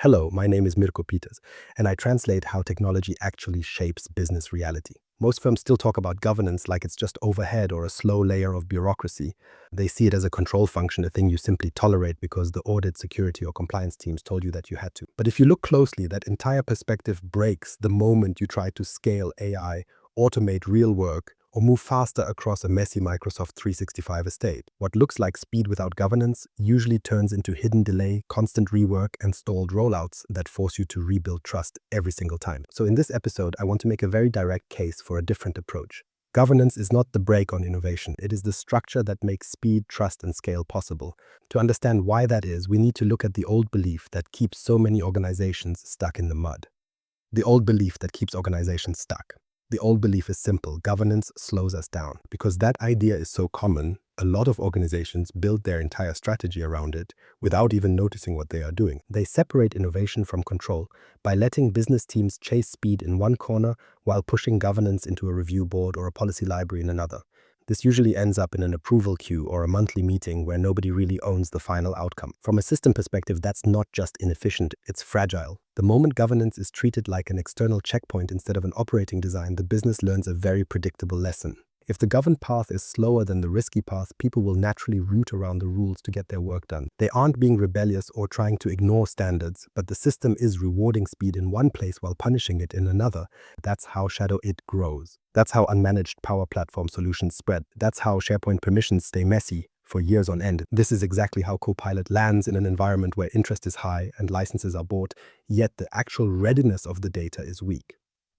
Hello, my name is Mirko Peters, and I translate how technology actually shapes business reality. Most firms still talk about governance like it's just overhead or a slow layer of bureaucracy. They see it as a control function, a thing you simply tolerate because the audit, security, or compliance teams told you that you had to. But if you look closely, that entire perspective breaks the moment you try to scale AI, automate real work, or move faster across a messy Microsoft 365 estate. What looks like speed without governance usually turns into hidden delay, constant rework, and stalled rollouts that force you to rebuild trust every single time. So in this episode, I want to make a very direct case for a different approach. Governance is not the brake on innovation. It is the structure that makes speed, trust, and scale possible. To understand why that is, we need to look at the old belief that keeps so many organizations stuck in the mud. The old belief that keeps organizations stuck. The old belief is simple: governance slows us down. Because that idea is so common, a lot of organizations build their entire strategy around it without even noticing what they are doing. They separate innovation from control by letting business teams chase speed in one corner while pushing governance into a review board or a policy library in another. This usually ends up in an approval queue or a monthly meeting where nobody really owns the final outcome. From a system perspective, that's not just inefficient, it's fragile. The moment governance is treated like an external checkpoint instead of an operating design, the business learns a very predictable lesson. If the governed path is slower than the risky path, people will naturally root around the rules to get their work done. They aren't being rebellious or trying to ignore standards, but the system is rewarding speed in one place while punishing it in another. That's how shadow it grows. That's how unmanaged Power Platform solutions spread. That's how SharePoint permissions stay messy for years on end. This is exactly how Copilot lands in an environment where interest is high and licenses are bought, yet the actual readiness of the data is weak.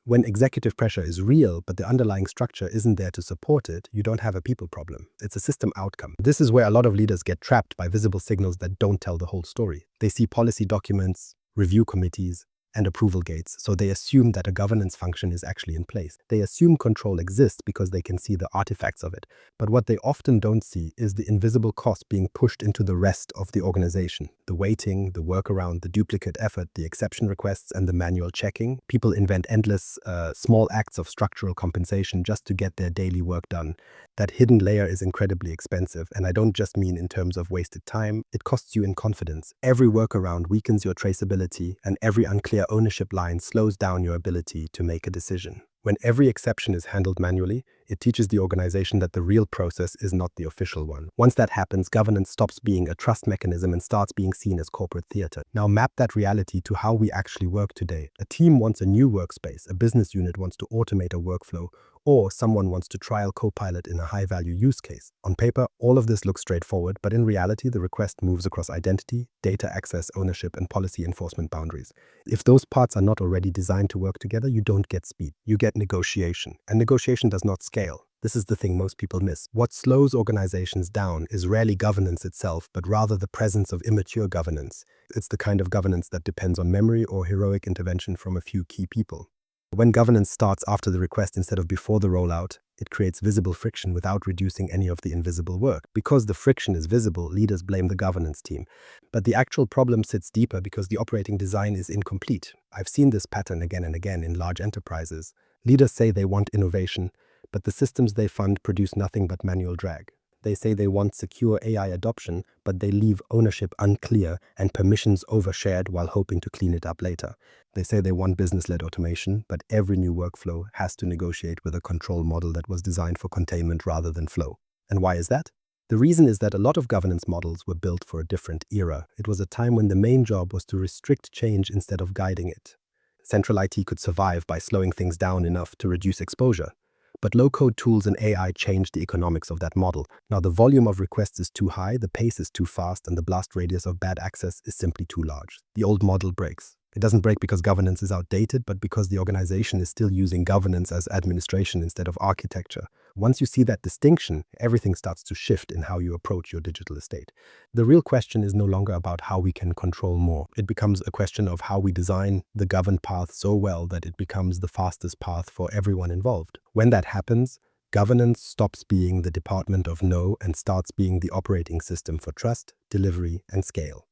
When executive pressure is real, but the underlying structure isn't there to support it, you don't have a people problem. It's a system outcome. This is where a lot of leaders get trapped by visible signals that don't tell the whole story. They see policy documents, review committees, and approval gates, so they assume that a governance function is actually in place. They assume control exists because they can see the artifacts of it. But what they often don't see is the invisible cost being pushed into the rest of the organization. The waiting, the workaround, the duplicate effort, the exception requests, and the manual checking. People invent endless small acts of structural compensation just to get their daily work done. That hidden layer is incredibly expensive, and I don't just mean in terms of wasted time. It costs you in confidence. Every workaround weakens your traceability, and every unclear ownership line slows down your ability to make a decision. When every exception is handled manually, it teaches the organization that the real process is not the official one. Once that happens, governance stops being a trust mechanism and starts being seen as corporate theater. Now map that reality to how we actually work today. A team wants a new workspace, a business unit wants to automate a workflow, or someone wants to trial Copilot in a high-value use case. On paper, all of this looks straightforward, but in reality, the request moves across identity, data access, ownership, and policy enforcement boundaries. If those parts are not already designed to work together, you don't get speed. You get negotiation. And negotiation does not scale. This is the thing most people miss. What slows organizations down is rarely governance itself, but rather the presence of immature governance. It's the kind of governance that depends on memory or heroic intervention from a few key people. When governance starts after the request instead of before the rollout, it creates visible friction without reducing any of the invisible work. Because the friction is visible, leaders blame the governance team. But the actual problem sits deeper because the operating design is incomplete. I've seen this pattern again and again in large enterprises. Leaders say they want innovation, but the systems they fund produce nothing but manual drag. They say they want secure AI adoption, but they leave ownership unclear and permissions overshared while hoping to clean it up later. They say they want business-led automation, but every new workflow has to negotiate with a control model that was designed for containment rather than flow. And why is that? The reason is that a lot of governance models were built for a different era. It was a time when the main job was to restrict change instead of guiding it. Central IT could survive by slowing things down enough to reduce exposure. But low-code tools and AI changed the economics of that model. Now the volume of requests is too high, the pace is too fast, and the blast radius of bad access is simply too large. The old model breaks. It doesn't break because governance is outdated, but because the organization is still using governance as administration instead of architecture. Once you see that distinction, everything starts to shift in how you approach your digital estate. The real question is no longer about how we can control more. It becomes a question of how we design the governed path so well that it becomes the fastest path for everyone involved. When that happens, governance stops being the department of no and starts being the operating system for trust, delivery, and scale.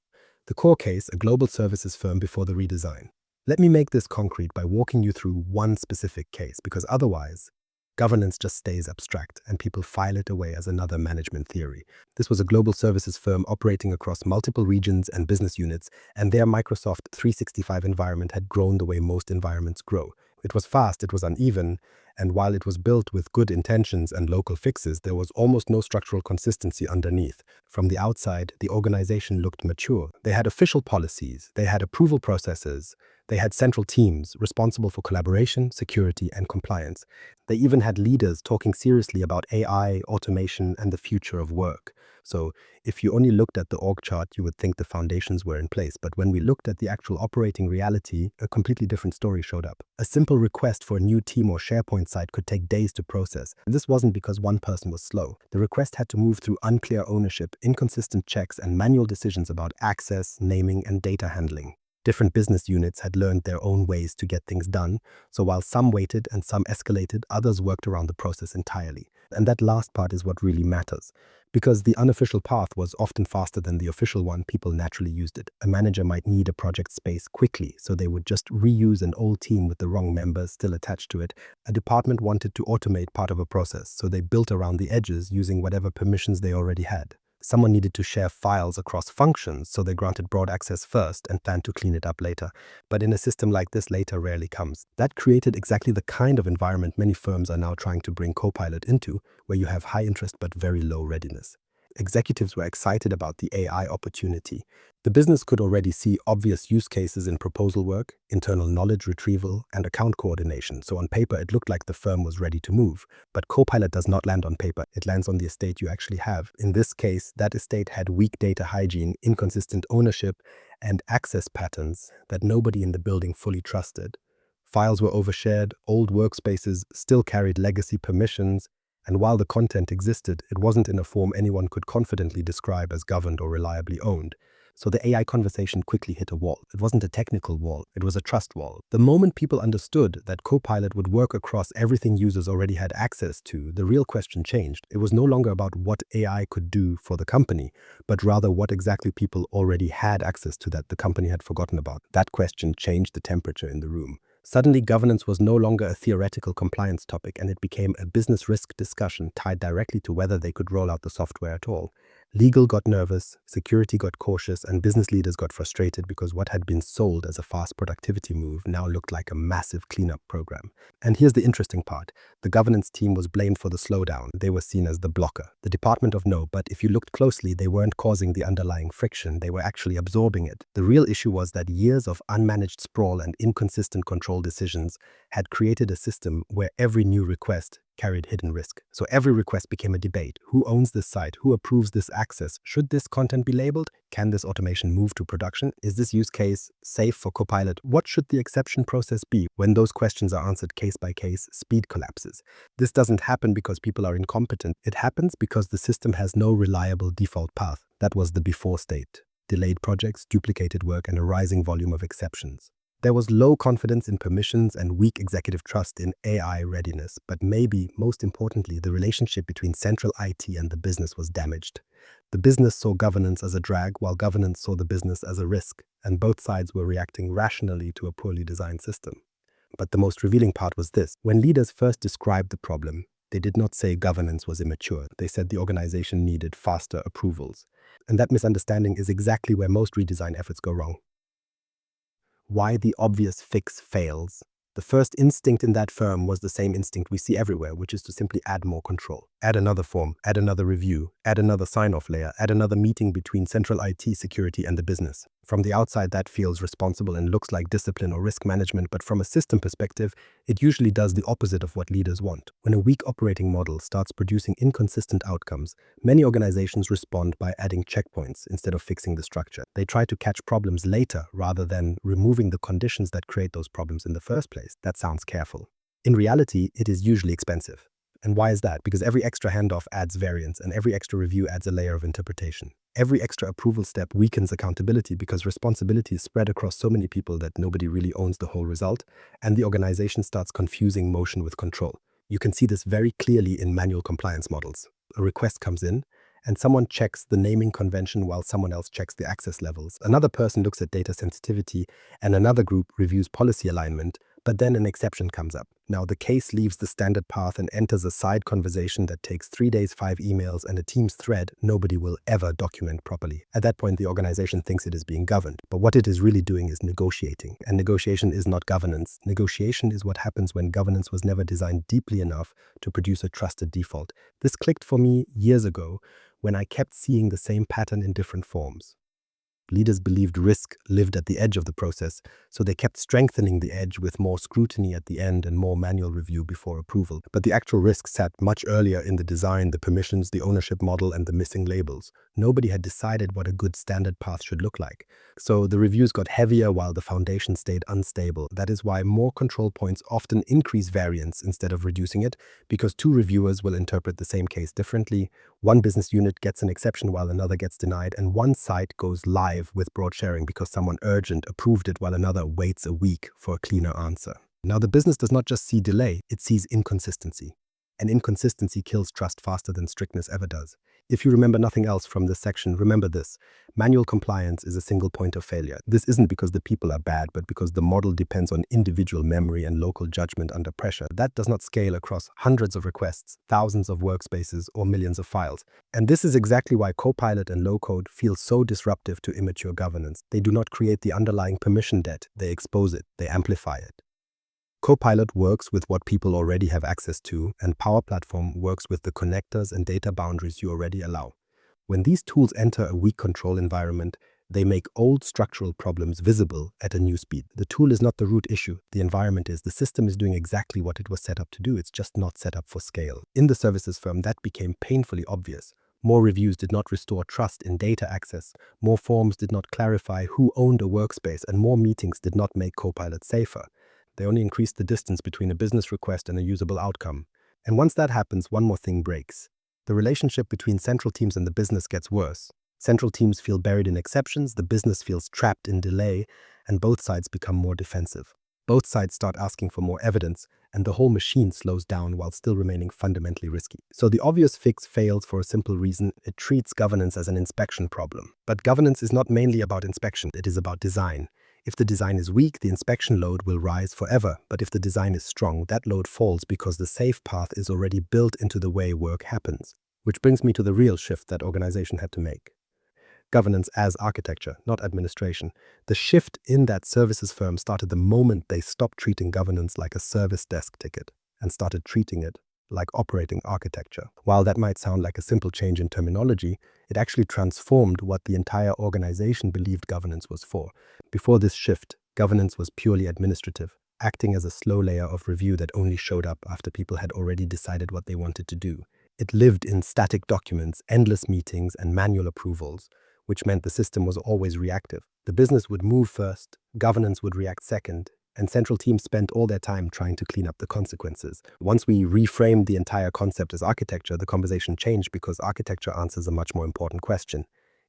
The core case, a global services firm before the redesign. Let me make this concrete by walking you through one specific case, because otherwise, Governance just stays abstract, and people file it away as another management theory. This was a global services firm operating across multiple regions and business units, and their Microsoft 365 environment had grown the way most environments grow. It was fast, it was uneven, and while it was built with good intentions and local fixes, there was almost no structural consistency underneath. From the outside, the organization looked mature. They had official policies, they had approval processes, they had central teams responsible for collaboration, security, and compliance. They even had leaders talking seriously about AI, automation, and the future of work. So, if you only looked at the org chart, you would think the foundations were in place. But when we looked at the actual operating reality, a completely different story showed up. A simple request for a new team or SharePoint site could take days to process. And this wasn't because one person was slow. The request had to move through unclear ownership, inconsistent checks, and manual decisions about access, naming, and data handling. Different business units had learned their own ways to get things done, so while some waited and some escalated, others worked around the process entirely. And that last part is what really matters. Because the unofficial path was often faster than the official one, people naturally used it. A manager might need a project space quickly, so they would just reuse an old team with the wrong members still attached to it. A department wanted to automate part of a process, so they built around the edges using whatever permissions they already had. Someone needed to share files across functions, so they granted broad access first and planned to clean it up later. But in a system like this, later rarely comes. That created exactly the kind of environment many firms are now trying to bring Copilot into, where you have high interest but very low readiness. Executives were excited about the AI opportunity. The business could already see obvious use cases in proposal work, internal knowledge retrieval, and account coordination, so on paper it looked like the firm was ready to move. But Copilot does not land on paper, it lands on the estate you actually have. In this case, that estate had weak data hygiene, inconsistent ownership, and access patterns that nobody in the building fully trusted. Files were overshared, old workspaces still carried legacy permissions, and while the content existed, it wasn't in a form anyone could confidently describe as governed or reliably owned. So the AI conversation quickly hit a wall. It wasn't a technical wall, it was a trust wall. The moment people understood that Copilot would work across everything users already had access to, the real question changed. It was no longer about what AI could do for the company, but rather what exactly people already had access to that the company had forgotten about. That question changed the temperature in the room. Suddenly, governance was no longer a theoretical compliance topic, and it became a business risk discussion tied directly to whether they could roll out the software at all. Legal got nervous, security got cautious, and business leaders got frustrated because what had been sold as a fast productivity move now looked like a massive cleanup program. And here's the interesting part. The governance team was blamed for the slowdown. They were seen as the blocker, the department of no, but if you looked closely, they weren't causing the underlying friction, they were actually absorbing it. The real issue was that years of unmanaged sprawl and inconsistent control decisions had created a system where every new request carried hidden risk. So every request became a debate. Who owns this site? Who approves this access? Should this content be labeled? Can this automation move to production? Is this use case safe for Copilot? What should the exception process be? When those questions are answered case by case, speed collapses. This doesn't happen because people are incompetent. It happens because the system has no reliable default path. That was the before state. Delayed projects, duplicated work, and a rising volume of exceptions. There was low confidence in permissions and weak executive trust in AI readiness, but maybe, most importantly, the relationship between central IT and the business was damaged. The business saw governance as a drag, while governance saw the business as a risk, and both sides were reacting rationally to a poorly designed system. But the most revealing part was this. When leaders first described the problem, they did not say governance was immature. They said the organization needed faster approvals. And that misunderstanding is exactly where most redesign efforts go wrong. Why the obvious fix fails. The first instinct in that firm was the same instinct we see everywhere, which is to simply add more control. Add another form, add another review, add another sign-off layer, add another meeting between central IT, security, and the business. From the outside, that feels responsible and looks like discipline or risk management, but from a system perspective, it usually does the opposite of what leaders want. When a weak operating model starts producing inconsistent outcomes, many organizations respond by adding checkpoints instead of fixing the structure. They try to catch problems later rather than removing the conditions that create those problems in the first place. That sounds careful. In reality, it is usually expensive. And why is that? Because every extra handoff adds variance, and every extra review adds a layer of interpretation. Every extra approval step weakens accountability because responsibility is spread across so many people that nobody really owns the whole result, and the organization starts confusing motion with control. You can see this very clearly in manual compliance models. A request comes in, and someone checks the naming convention while someone else checks the access levels. Another person looks at data sensitivity, and another group reviews policy alignment, But then an exception comes up. Now the case leaves the standard path and enters a side conversation that takes 3 days, 5 emails, and a Teams thread nobody will ever document properly. At that point, the organization thinks it is being governed, but what it is really doing is negotiating. And negotiation is not governance. Negotiation is what happens when governance was never designed deeply enough to produce a trusted default. This clicked for me years ago when I kept seeing the same pattern in different forms. Leaders believed risk lived at the edge of the process, so they kept strengthening the edge with more scrutiny at the end and more manual review before approval. But the actual risk sat much earlier in the design, the permissions, the ownership model, and the missing labels. Nobody had decided what a good standard path should look like. So the reviews got heavier while the foundation stayed unstable. That is why more control points often increase variance instead of reducing it, because two reviewers will interpret the same case differently. One business unit gets an exception while another gets denied, and one site goes live with broad sharing because someone urgent approved it while another waits a week for a cleaner answer. Now, the business does not just see delay, it sees inconsistency. And inconsistency kills trust faster than strictness ever does. If you remember nothing else from this section, remember this. Manual compliance is a single point of failure. This isn't because the people are bad, but because the model depends on individual memory and local judgment under pressure. That does not scale across hundreds of requests, thousands of workspaces, or millions of files. And this is exactly why Copilot and low-code feel so disruptive to immature governance. They do not create the underlying permission debt, they expose it, they amplify it. Copilot works with what people already have access to, and Power Platform works with the connectors and data boundaries you already allow. When these tools enter a weak control environment, they make old structural problems visible at a new speed. The tool is not the root issue, the environment is. The system is doing exactly what it was set up to do, it's just not set up for scale. In the services firm, that became painfully obvious. More reviews did not restore trust in data access, more forms did not clarify who owned a workspace, and more meetings did not make Copilot safer. They only increase the distance between a business request and a usable outcome. And once that happens, one more thing breaks. The relationship between central teams and the business gets worse. Central teams feel buried in exceptions, the business feels trapped in delay, and both sides become more defensive. Both sides start asking for more evidence, and the whole machine slows down while still remaining fundamentally risky. So the obvious fix fails for a simple reason: it treats governance as an inspection problem. But governance is not mainly about inspection, it is about design. If the design is weak, the inspection load will rise forever. But if the design is strong, that load falls because the safe path is already built into the way work happens. Which brings me to the real shift that organization had to make. Governance as architecture, not administration. The shift in that services firm started the moment they stopped treating governance like a service desk ticket and started treating it like operating architecture. While that might sound like a simple change in terminology, it actually transformed what the entire organization believed governance was for. Before this shift, governance was purely administrative, acting as a slow layer of review that only showed up after people had already decided what they wanted to do. It lived in static documents, endless meetings, and manual approvals, which meant the system was always reactive. The business would move first, governance would react second, and central teams spent all their time trying to clean up the consequences. Once we reframed the entire concept as architecture, the conversation changed because architecture answers a much more important question.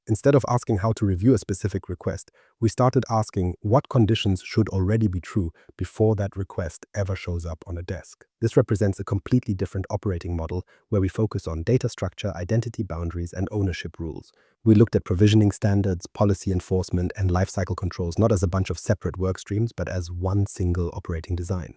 Instead of asking how to review a specific request, we started asking what conditions should already be true before that request ever shows up on a desk. This represents a completely different operating model where we focus on data structure, identity boundaries, and ownership rules. We looked at provisioning standards, policy enforcement, and lifecycle controls not as a bunch of separate work streams, but as one single operating design.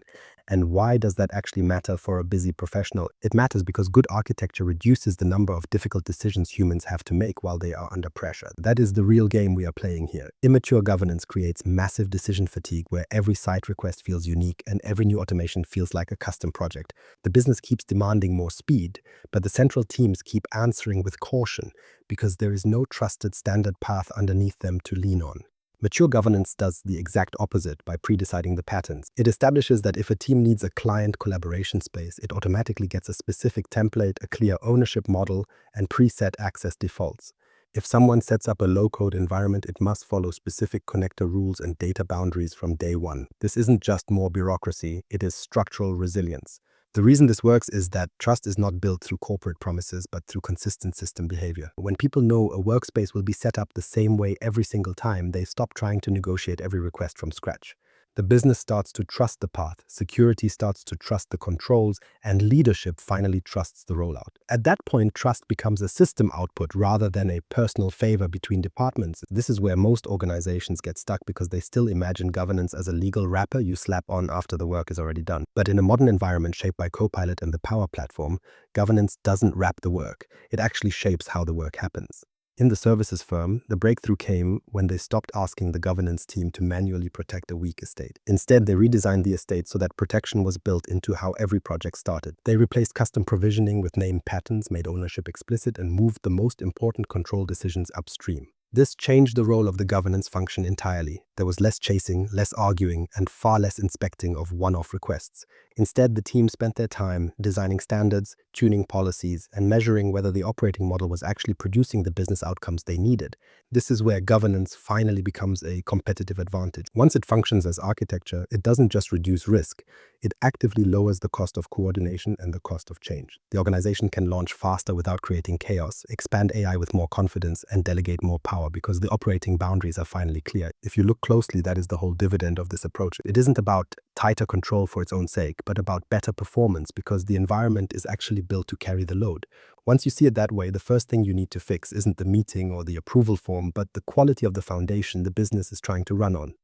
And why does that actually matter for a busy professional? It matters because good architecture reduces the number of difficult decisions humans have to make while they are under pressure. That is the real game we are playing here. Immature governance creates massive decision fatigue where every site request feels unique and every new automation feels like a custom project. The business keeps demanding more speed, but the central teams keep answering with caution because there is no trusted standard path underneath them to lean on. Mature governance does the exact opposite by pre-deciding the patterns. It establishes that if a team needs a client collaboration space, it automatically gets a specific template, a clear ownership model, and preset access defaults. If someone sets up a low-code environment, it must follow specific connector rules and data boundaries from day one. This isn't just more bureaucracy, it is structural resilience. The reason this works is that trust is not built through corporate promises, but through consistent system behavior. When people know a workspace will be set up the same way every single time, they stop trying to negotiate every request from scratch. The business starts to trust the path, security starts to trust the controls, and leadership finally trusts the rollout. At that point, trust becomes a system output rather than a personal favor between departments. This is where most organizations get stuck because they still imagine governance as a legal wrapper you slap on after the work is already done. But in a modern environment shaped by Copilot and the Power Platform, governance doesn't wrap the work. It actually shapes how the work happens. In the services firm, the breakthrough came when they stopped asking the governance team to manually protect a weak estate. Instead, they redesigned the estate so that protection was built into how every project started. They replaced custom provisioning with named patterns, made ownership explicit, and moved the most important control decisions upstream. This changed the role of the governance function entirely. There was less chasing, less arguing, and far less inspecting of one-off requests. Instead, the team spent their time designing standards, tuning policies, and measuring whether the operating model was actually producing the business outcomes they needed. This is where governance finally becomes a competitive advantage. Once it functions as architecture, it doesn't just reduce risk, it actively lowers the cost of coordination and the cost of change. The organization can launch faster without creating chaos, expand AI with more confidence, and delegate more power because the operating boundaries are finally clear. If you look closely, that is the whole dividend of this approach. It isn't about tighter control for its own sake, but about better performance because the environment is actually built to carry the load. Once you see it that way, the first thing you need to fix isn't the meeting or the approval form, but the quality of the foundation the business is trying to run on.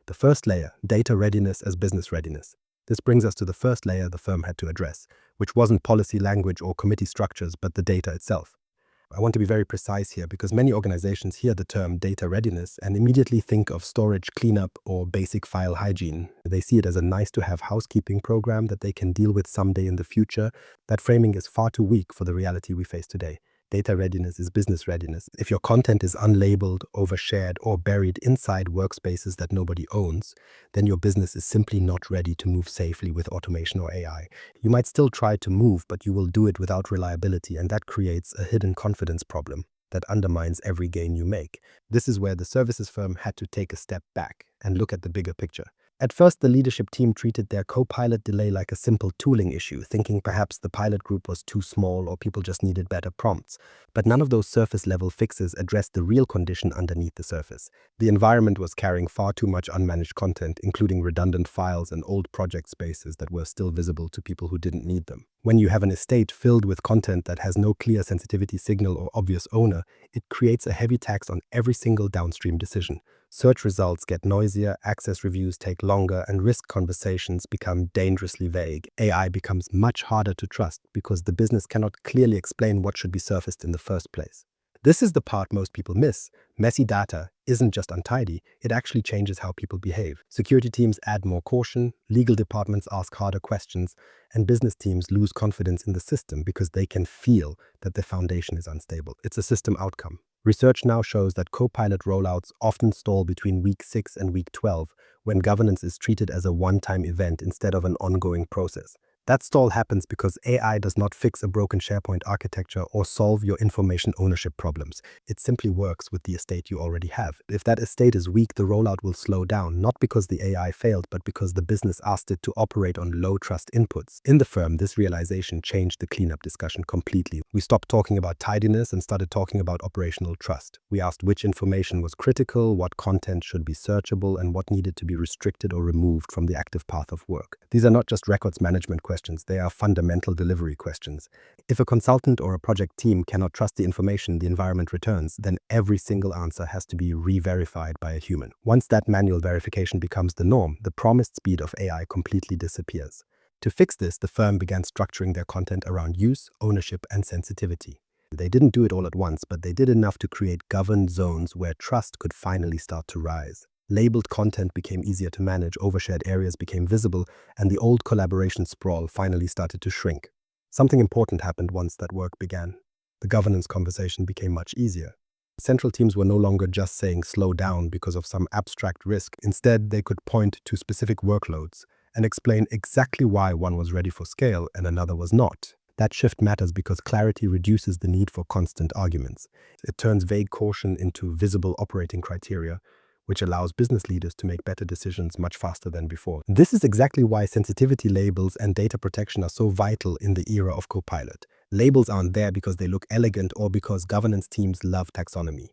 The first layer, data readiness as business readiness. This brings us to the first layer the firm had to address, which wasn't policy language or committee structures, but the data itself. I want to be very precise here because many organizations hear the term data readiness and immediately think of storage cleanup or basic file hygiene. They see it as a nice-to-have housekeeping program that they can deal with someday in the future. That framing is far too weak for the reality we face today. Data readiness is business readiness. If your content is unlabeled, overshared, or buried inside workspaces that nobody owns, then your business is simply not ready to move safely with automation or AI. You might still try to move, but you will do it without reliability, and that creates a hidden confidence problem that undermines every gain you make. This is where the services firm had to take a step back and look at the bigger picture. At first, the leadership team treated their Copilot delay like a simple tooling issue, thinking perhaps the pilot group was too small or people just needed better prompts. But none of those surface-level fixes addressed the real condition underneath the surface. The environment was carrying far too much unmanaged content, including redundant files and old project spaces that were still visible to people who didn't need them. When you have an estate filled with content that has no clear sensitivity signal or obvious owner, it creates a heavy tax on every single downstream decision. Search results get noisier, access reviews take longer, and risk conversations become dangerously vague. AI becomes much harder to trust because the business cannot clearly explain what should be surfaced in the first place. This is the part most people miss. Messy data isn't just untidy, it actually changes how people behave. Security teams add more caution, legal departments ask harder questions, and business teams lose confidence in the system because they can feel that the foundation is unstable. It's a system outcome. Research now shows that Copilot rollouts often stall between week 6 and week 12 when governance is treated as a one-time event instead of an ongoing process. That stall happens because AI does not fix a broken SharePoint architecture or solve your information ownership problems. It simply works with the estate you already have. If that estate is weak, the rollout will slow down, not because the AI failed, but because the business asked it to operate on low-trust inputs. In the firm, this realization changed the cleanup discussion completely. We stopped talking about tidiness and started talking about operational trust. We asked which information was critical, what content should be searchable, and what needed to be restricted or removed from the active path of work. These are not just records management questions, they are fundamental delivery questions. If a consultant or a project team cannot trust the information the environment returns, then every single answer has to be re-verified by a human. Once that manual verification becomes the norm, the promised speed of AI completely disappears. To fix this, the firm began structuring their content around use, ownership, and sensitivity. They didn't do it all at once, but they did enough to create governed zones where trust could finally start to rise. Labeled content became easier to manage, overshared areas became visible, and the old collaboration sprawl finally started to shrink. Something important happened once that work began. The governance conversation became much easier. Central teams were no longer just saying slow down because of some abstract risk. Instead, they could point to specific workloads and explain exactly why one was ready for scale and another was not. That shift matters because clarity reduces the need for constant arguments. It turns vague caution into visible operating criteria, which allows business leaders to make better decisions much faster than before. This is exactly why sensitivity labels and data protection are so vital in the era of Copilot. Labels aren't there because they look elegant or because governance teams love taxonomy.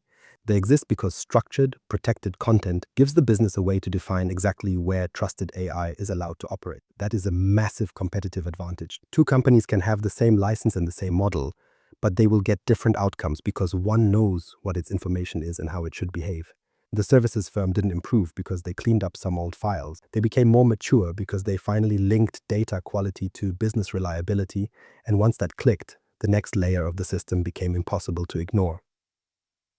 They exist because structured, protected content gives the business a way to define exactly where trusted AI is allowed to operate. That is a massive competitive advantage. Two companies can have the same license and the same model, but they will get different outcomes because one knows what its information is and how it should behave. The services firm didn't improve because they cleaned up some old files. They became more mature because they finally linked data quality to business reliability, and once that clicked, the next layer of the system became impossible to ignore.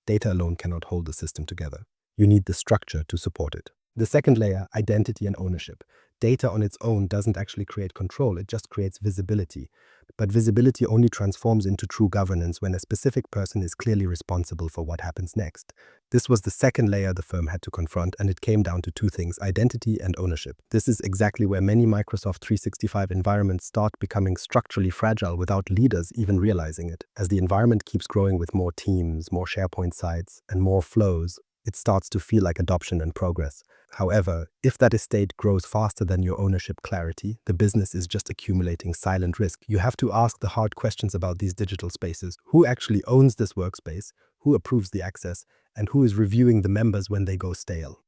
Data alone cannot hold the system together. You need the structure to support it. The second layer, identity and ownership. Data on its own doesn't actually create control, it just creates visibility. But visibility only transforms into true governance when a specific person is clearly responsible for what happens next. This was the second layer the firm had to confront, and it came down to two things: identity and ownership. This is exactly where many Microsoft 365 environments start becoming structurally fragile without leaders even realizing it. As the environment keeps growing with more teams, more SharePoint sites, and more flows, it starts to feel like adoption and progress. However, if that estate grows faster than your ownership clarity, the business is just accumulating silent risk. You have to ask the hard questions about these digital spaces. Who actually owns this workspace? Who approves the access? And who is reviewing the members when they go stale?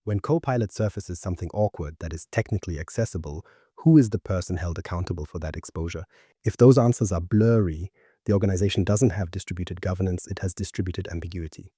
When Copilot surfaces something awkward that is technically accessible, who is the person held accountable for that exposure? If those answers are blurry, the organization doesn't have distributed governance, it has distributed ambiguity.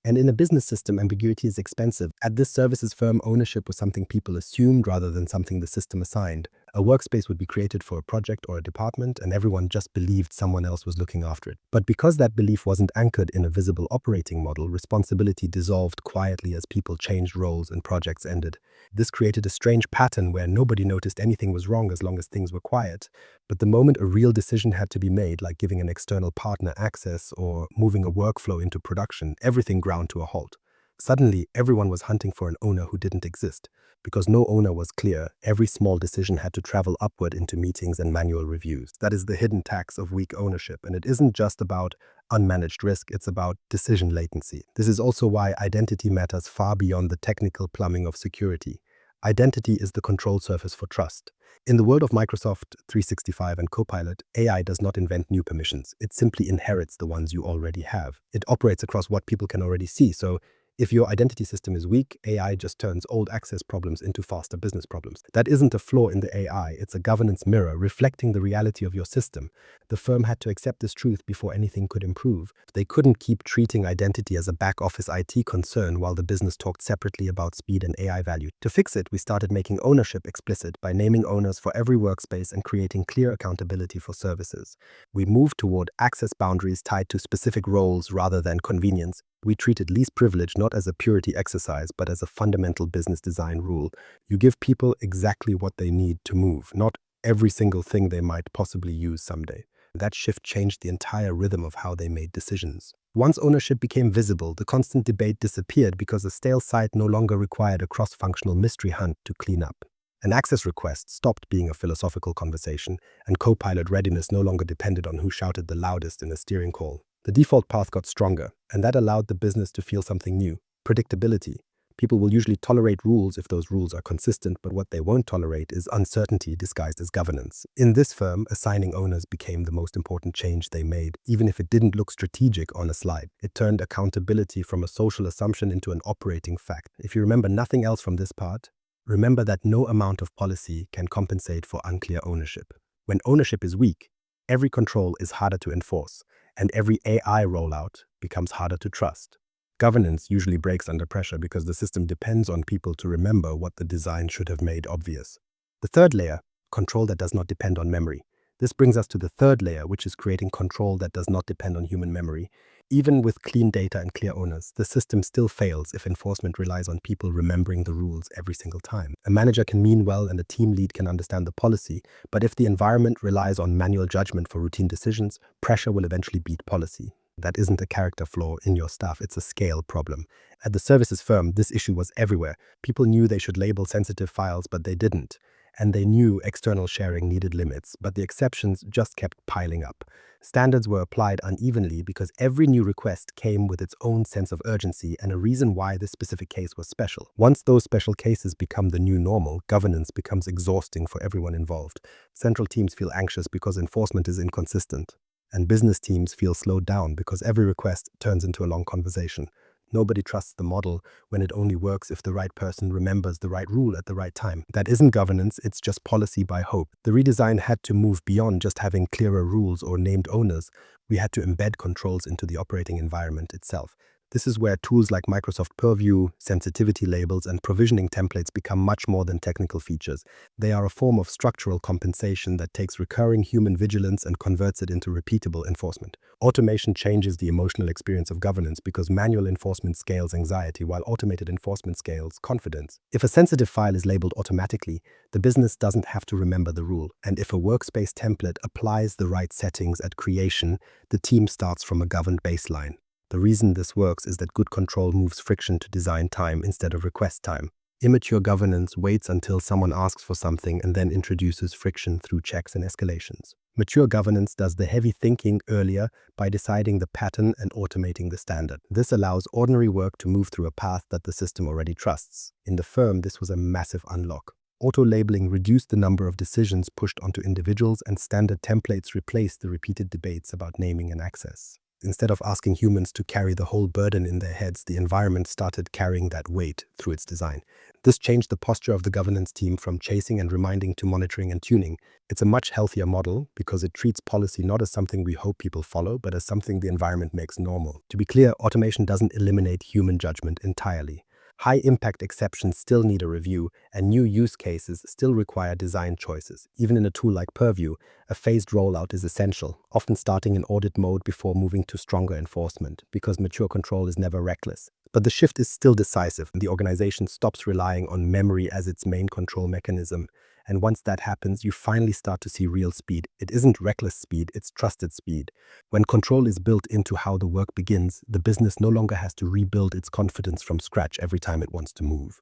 And in a business system, ambiguity is expensive. At this services firm, ownership was something people assumed rather than something the system assigned. A workspace would be created for a project or a department, and everyone just believed someone else was looking after it. But because that belief wasn't anchored in a visible operating model, responsibility dissolved quietly as people changed roles and projects ended. This created a strange pattern where nobody noticed anything was wrong as long as things were quiet. But the moment a real decision had to be made, like giving an external partner access or moving a workflow into production, everything ground to a halt. Suddenly, everyone was hunting for an owner who didn't exist. Because no owner was clear, every small decision had to travel upward into meetings and manual reviews. That is the hidden tax of weak ownership, and it isn't just about unmanaged risk, it's about decision latency. This is also why identity matters far beyond the technical plumbing of security. Identity is the control surface for trust. In the world of Microsoft 365 and Copilot, AI does not invent new permissions. It simply inherits the ones you already have. It operates across what people can already see. So if your identity system is weak, AI just turns old access problems into faster business problems. That isn't a flaw in the AI, it's a governance mirror reflecting the reality of your system. The firm had to accept this truth before anything could improve. They couldn't keep treating identity as a back office IT concern while the business talked separately about speed and AI value. To fix it, we started making ownership explicit by naming owners for every workspace and creating clear accountability for services. We moved toward access boundaries tied to specific roles rather than convenience. We treated least privilege not as a purity exercise, but as a fundamental business design rule. You give people exactly what they need to move, not every single thing they might possibly use someday. That shift changed the entire rhythm of how they made decisions. Once ownership became visible, the constant debate disappeared because a stale site no longer required a cross-functional mystery hunt to clean up. An access request stopped being a philosophical conversation, and Copilot readiness no longer depended on who shouted the loudest in a steering call. The default path got stronger, and that allowed the business to feel something new: predictability. People will usually tolerate rules if those rules are consistent, but what they won't tolerate is uncertainty disguised as governance. In this firm, assigning owners became the most important change they made, even if it didn't look strategic on a slide. It turned accountability from a social assumption into an operating fact. If you remember nothing else from this part, remember that no amount of policy can compensate for unclear ownership. When ownership is weak, every control is harder to enforce, and every AI rollout becomes harder to trust. Governance usually breaks under pressure because the system depends on people to remember what the design should have made obvious. The third layer, control that does not depend on memory. This brings us to the third layer, which is creating control that does not depend on human memory. Even with clean data and clear owners, the system still fails if enforcement relies on people remembering the rules every single time. A manager can mean well and a team lead can understand the policy, but if the environment relies on manual judgment for routine decisions, pressure will eventually beat policy. That isn't a character flaw in your staff, it's a scale problem. At the services firm, this issue was everywhere. People knew they should label sensitive files, but they didn't. And they knew external sharing needed limits, but the exceptions just kept piling up. Standards were applied unevenly because every new request came with its own sense of urgency and a reason why this specific case was special. Once those special cases become the new normal, governance becomes exhausting for everyone involved. Central teams feel anxious because enforcement is inconsistent, and business teams feel slowed down because every request turns into a long conversation. Nobody trusts the model when it only works if the right person remembers the right rule at the right time. That isn't governance, it's just policy by hope. The redesign had to move beyond just having clearer rules or named owners. We had to embed controls into the operating environment itself. This is where tools like Microsoft Purview, sensitivity labels, and provisioning templates become much more than technical features. They are a form of structural compensation that takes recurring human vigilance and converts it into repeatable enforcement. Automation changes the emotional experience of governance because manual enforcement scales anxiety while automated enforcement scales confidence. If a sensitive file is labeled automatically, the business doesn't have to remember the rule. And if a workspace template applies the right settings at creation, the team starts from a governed baseline. The reason this works is that good control moves friction to design time instead of request time. Immature governance waits until someone asks for something and then introduces friction through checks and escalations. Mature governance does the heavy thinking earlier by deciding the pattern and automating the standard. This allows ordinary work to move through a path that the system already trusts. In the firm, this was a massive unlock. Auto-labeling reduced the number of decisions pushed onto individuals, and standard templates replaced the repeated debates about naming and access. Instead of asking humans to carry the whole burden in their heads, the environment started carrying that weight through its design. This changed the posture of the governance team from chasing and reminding to monitoring and tuning. It's a much healthier model because it treats policy not as something we hope people follow, but as something the environment makes normal. To be clear, automation doesn't eliminate human judgment entirely. High-impact exceptions still need a review, and new use cases still require design choices. Even in a tool like Purview, a phased rollout is essential, often starting in audit mode before moving to stronger enforcement, because mature control is never reckless. But the shift is still decisive, and the organization stops relying on memory as its main control mechanism. And once that happens, you finally start to see real speed. It isn't reckless speed, it's trusted speed. When control is built into how the work begins, the business no longer has to rebuild its confidence from scratch every time it wants to move.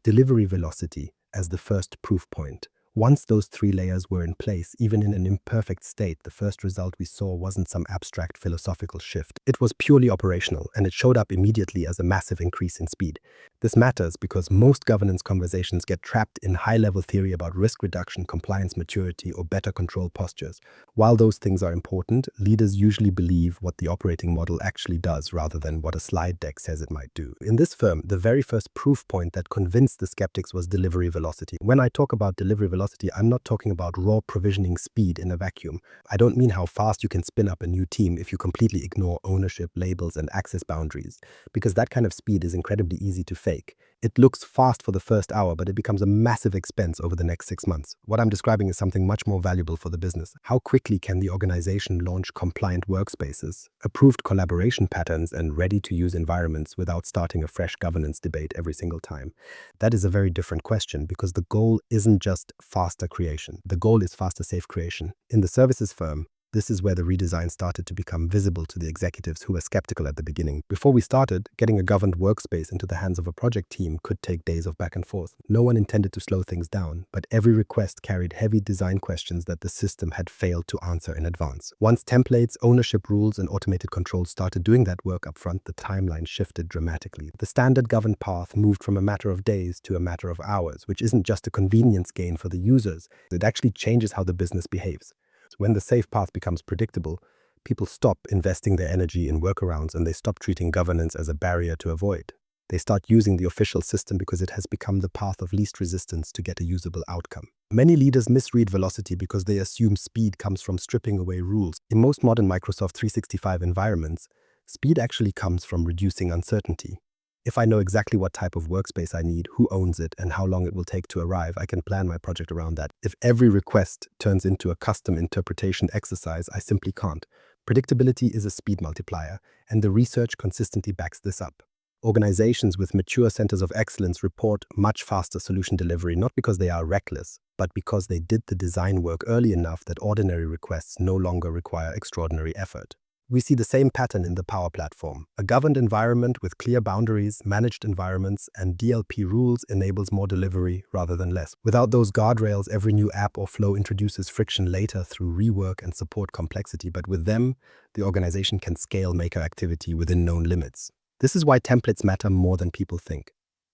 Delivery velocity as the first proof point. Once those three layers were in place, even in an imperfect state, the first result we saw wasn't some abstract philosophical shift. It was purely operational, and it showed up immediately as a massive increase in speed. This matters because most governance conversations get trapped in high-level theory about risk reduction, compliance maturity, or better control postures. While those things are important, leaders usually believe what the operating model actually does rather than what a slide deck says it might do. In this firm, the very first proof point that convinced the skeptics was delivery velocity. When I talk about delivery velocity, I'm not talking about raw provisioning speed in a vacuum. I don't mean how fast you can spin up a new team if you completely ignore ownership, labels, and access boundaries, because that kind of speed is incredibly easy to fake. It looks fast for the first hour, but it becomes a massive expense over the next 6 months. What I'm describing is something much more valuable for the business. How quickly can the organization launch compliant workspaces, approved collaboration patterns, and ready-to-use environments without starting a fresh governance debate every single time? That is a very different question because the goal isn't just faster creation. The goal is faster, safe creation. In the services firm, this is where the redesign started to become visible to the executives who were skeptical at the beginning. Before we started, getting a governed workspace into the hands of a project team could take days of back and forth. No one intended to slow things down, but every request carried heavy design questions that the system had failed to answer in advance. Once templates, ownership rules, and automated controls started doing that work upfront, the timeline shifted dramatically. The standard governed path moved from a matter of days to a matter of hours, which isn't just a convenience gain for the users. It actually changes how the business behaves. When the safe path becomes predictable, people stop investing their energy in workarounds and they stop treating governance as a barrier to avoid. They start using the official system because it has become the path of least resistance to get a usable outcome. Many leaders misread velocity because they assume speed comes from stripping away rules. In most modern Microsoft 365 environments, speed actually comes from reducing uncertainty. If I know exactly what type of workspace I need, who owns it, and how long it will take to arrive, I can plan my project around that. If every request turns into a custom interpretation exercise, I simply can't. Predictability is a speed multiplier, and the research consistently backs this up. Organizations with mature centers of excellence report much faster solution delivery, not because they are reckless, but because they did the design work early enough that ordinary requests no longer require extraordinary effort. We see the same pattern in the Power Platform. A governed environment with clear boundaries, managed environments, and DLP rules enables more delivery rather than less. Without those guardrails, every new app or flow introduces friction later through rework and support complexity, but with them, the organization can scale maker activity within known limits. This is why templates matter more than people think.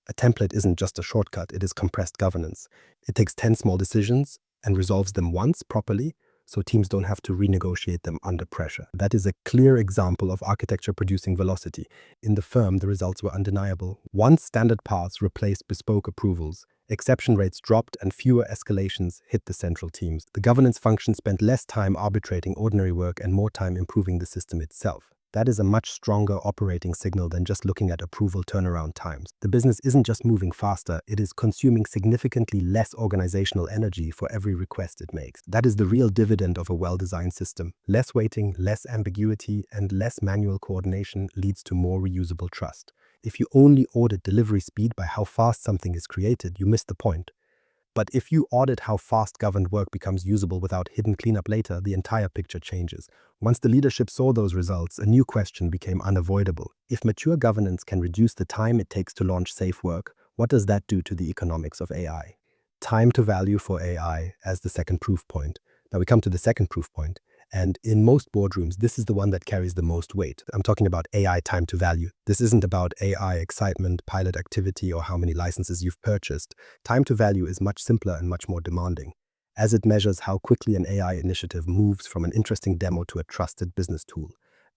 A template isn't just a shortcut, it is compressed governance. It takes 10 small decisions and resolves them once properly, so teams don't have to renegotiate them under pressure. That is a clear example of architecture producing velocity. In the firm, the results were undeniable. Once standard paths replaced bespoke approvals, exception rates dropped and fewer escalations hit the central teams. The governance function spent less time arbitrating ordinary work and more time improving the system itself. That is a much stronger operating signal than just looking at approval turnaround times. The business isn't just moving faster, it is consuming significantly less organizational energy for every request it makes. That is the real dividend of a well-designed system. Less waiting, less ambiguity, and less manual coordination leads to more reusable trust. If you only audit delivery speed by how fast something is created, you miss the point. But if you audit how fast governed work becomes usable without hidden cleanup later, the entire picture changes. Once the leadership saw those results, a new question became unavoidable. If mature governance can reduce the time it takes to launch safe work, what does that do to the economics of AI? Time to value for AI as the second proof point. Now we come to the second proof point. And in most boardrooms, this is the one that carries the most weight. I'm talking about AI time to value. This isn't about AI excitement, pilot activity, or how many licenses you've purchased. Time to value is much simpler and much more demanding, as it measures how quickly an AI initiative moves from an interesting demo to a trusted business tool.